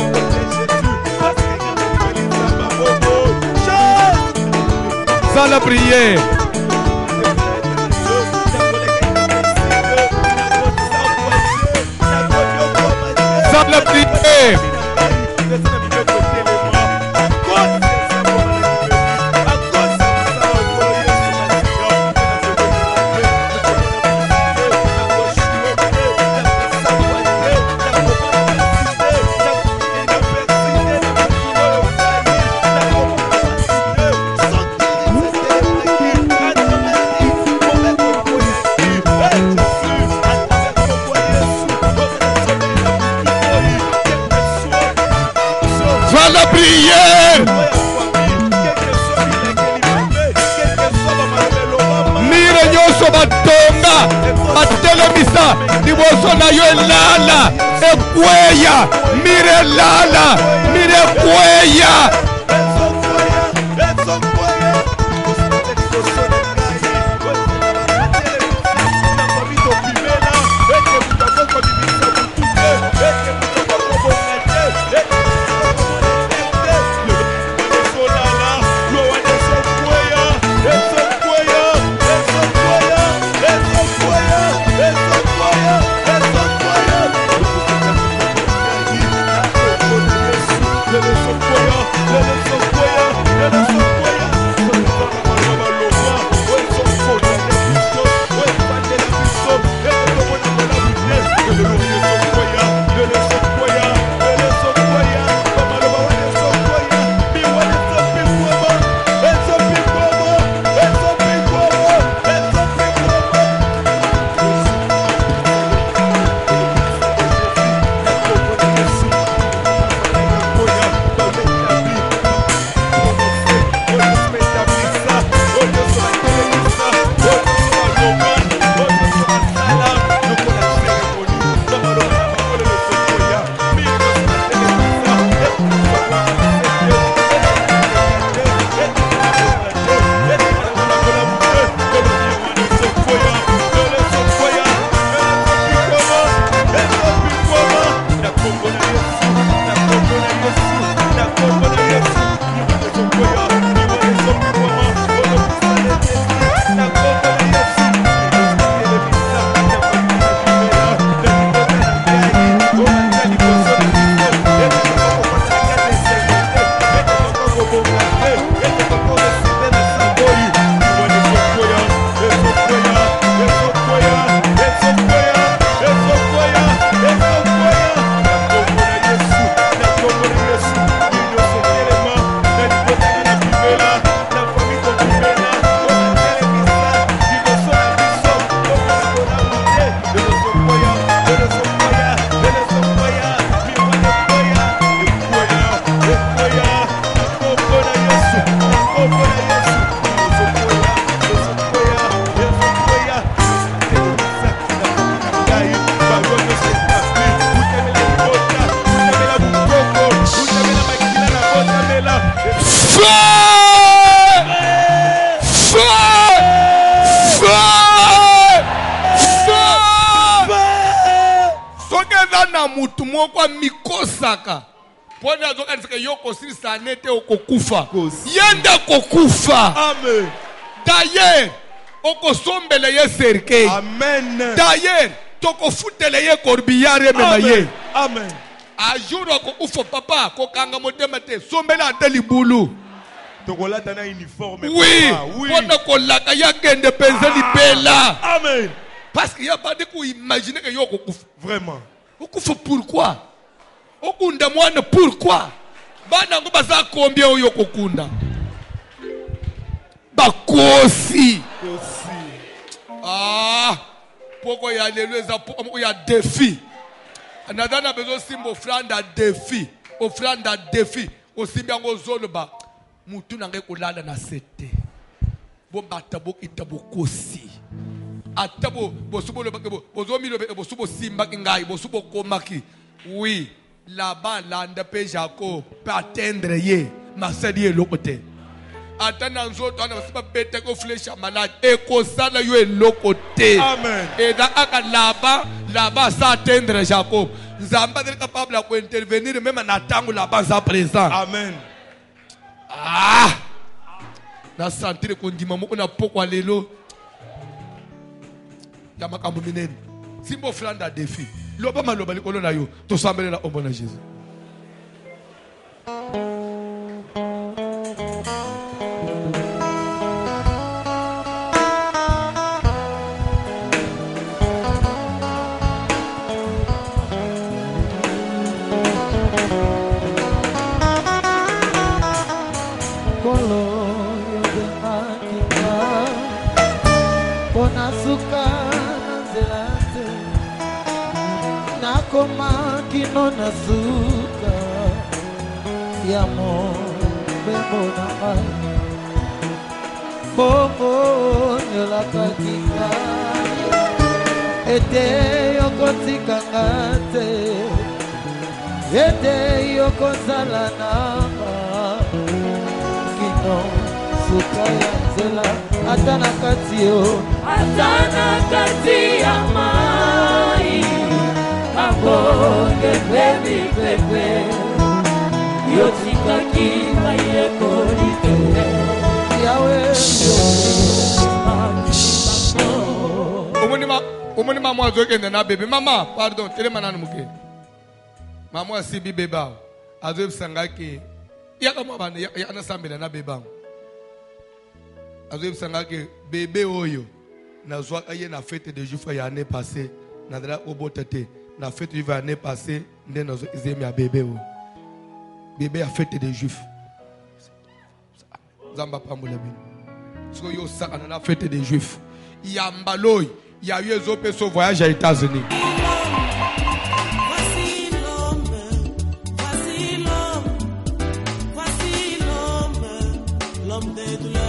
Sans la prière. Sans la prière. Batelemisa liboso na yo lala ekweya mire lala mire kweya Soza na mutu moko mikosaka. Pona zoka niseke yoko silisa nete okokufa. Yenda kokufa. Amen. D'ailleurs, okosombele ye cercueil. Amen. D'ailleurs, tokofutele ye corbillard mema ye. Amen. A jour okokufa papa kokanga motema te sombela ate libulu. Tokolata na uniforme. Oui. Pona kolaka ya kende penze libela. Amen. Parce qu'il y a pas de quoi imaginer que yo kokufa. Vraiment. Okufa pourquoi? Okunda mwana pourquoi? Bana ngo baza combien oyo kokunda? Bakosi. Ah, pourquoi il y a il y a défi. Anadana besoin simbo offrande à défi. Offrande à défi. Aussi bien aux zones bas. Mutu nange kolala na sete. Bo batabo itabo kosi. Atabo bosubo le bakebo. Bozomi le bosubo simba kingai bosubo komaki. Oui, là-bas l'andepé Jacob peut atteindre ye. Masadi lokote. Atana nzoto ana basiba bete ko flèche malade et ko sala yo lokote. Amen. Et dans aka là-bas ça atteindre Jacob. Nzamba est capable de intervenir même en attendant là-bas à présent. Amen. Ah! Na sentir ko ndima mo na pokwa lelo. Ya makambo minene. Simbo flanda défi. Loba maloba likolo na yo. To sambele na ombo na Jésus. Koma kino na suka ya mo bembo na mai bobo nyola katika ete yokotika ngate ete yokozala nanga kino suka ya nzela atana kati yo atana kati ya mai Abonge baby pepe yotika kima yeko lite yawe omoni mama azoke na bébé mama pardon telema nanu muke mama asibi beba azo sangaki yaka mabana ya na sambela na beba azo sangaki bébé oyo na zwa kaye na fête de juif ya année passée na dala obotete na fête de l'année passée, nous avons bébé. Bébé a fête des juifs. Zamba Pamboulabi. Parce que yo sa na fête des juifs. Il y a Mbaloy, il y a eu un son voyage aux États-Unis. Voici l'homme de douleur.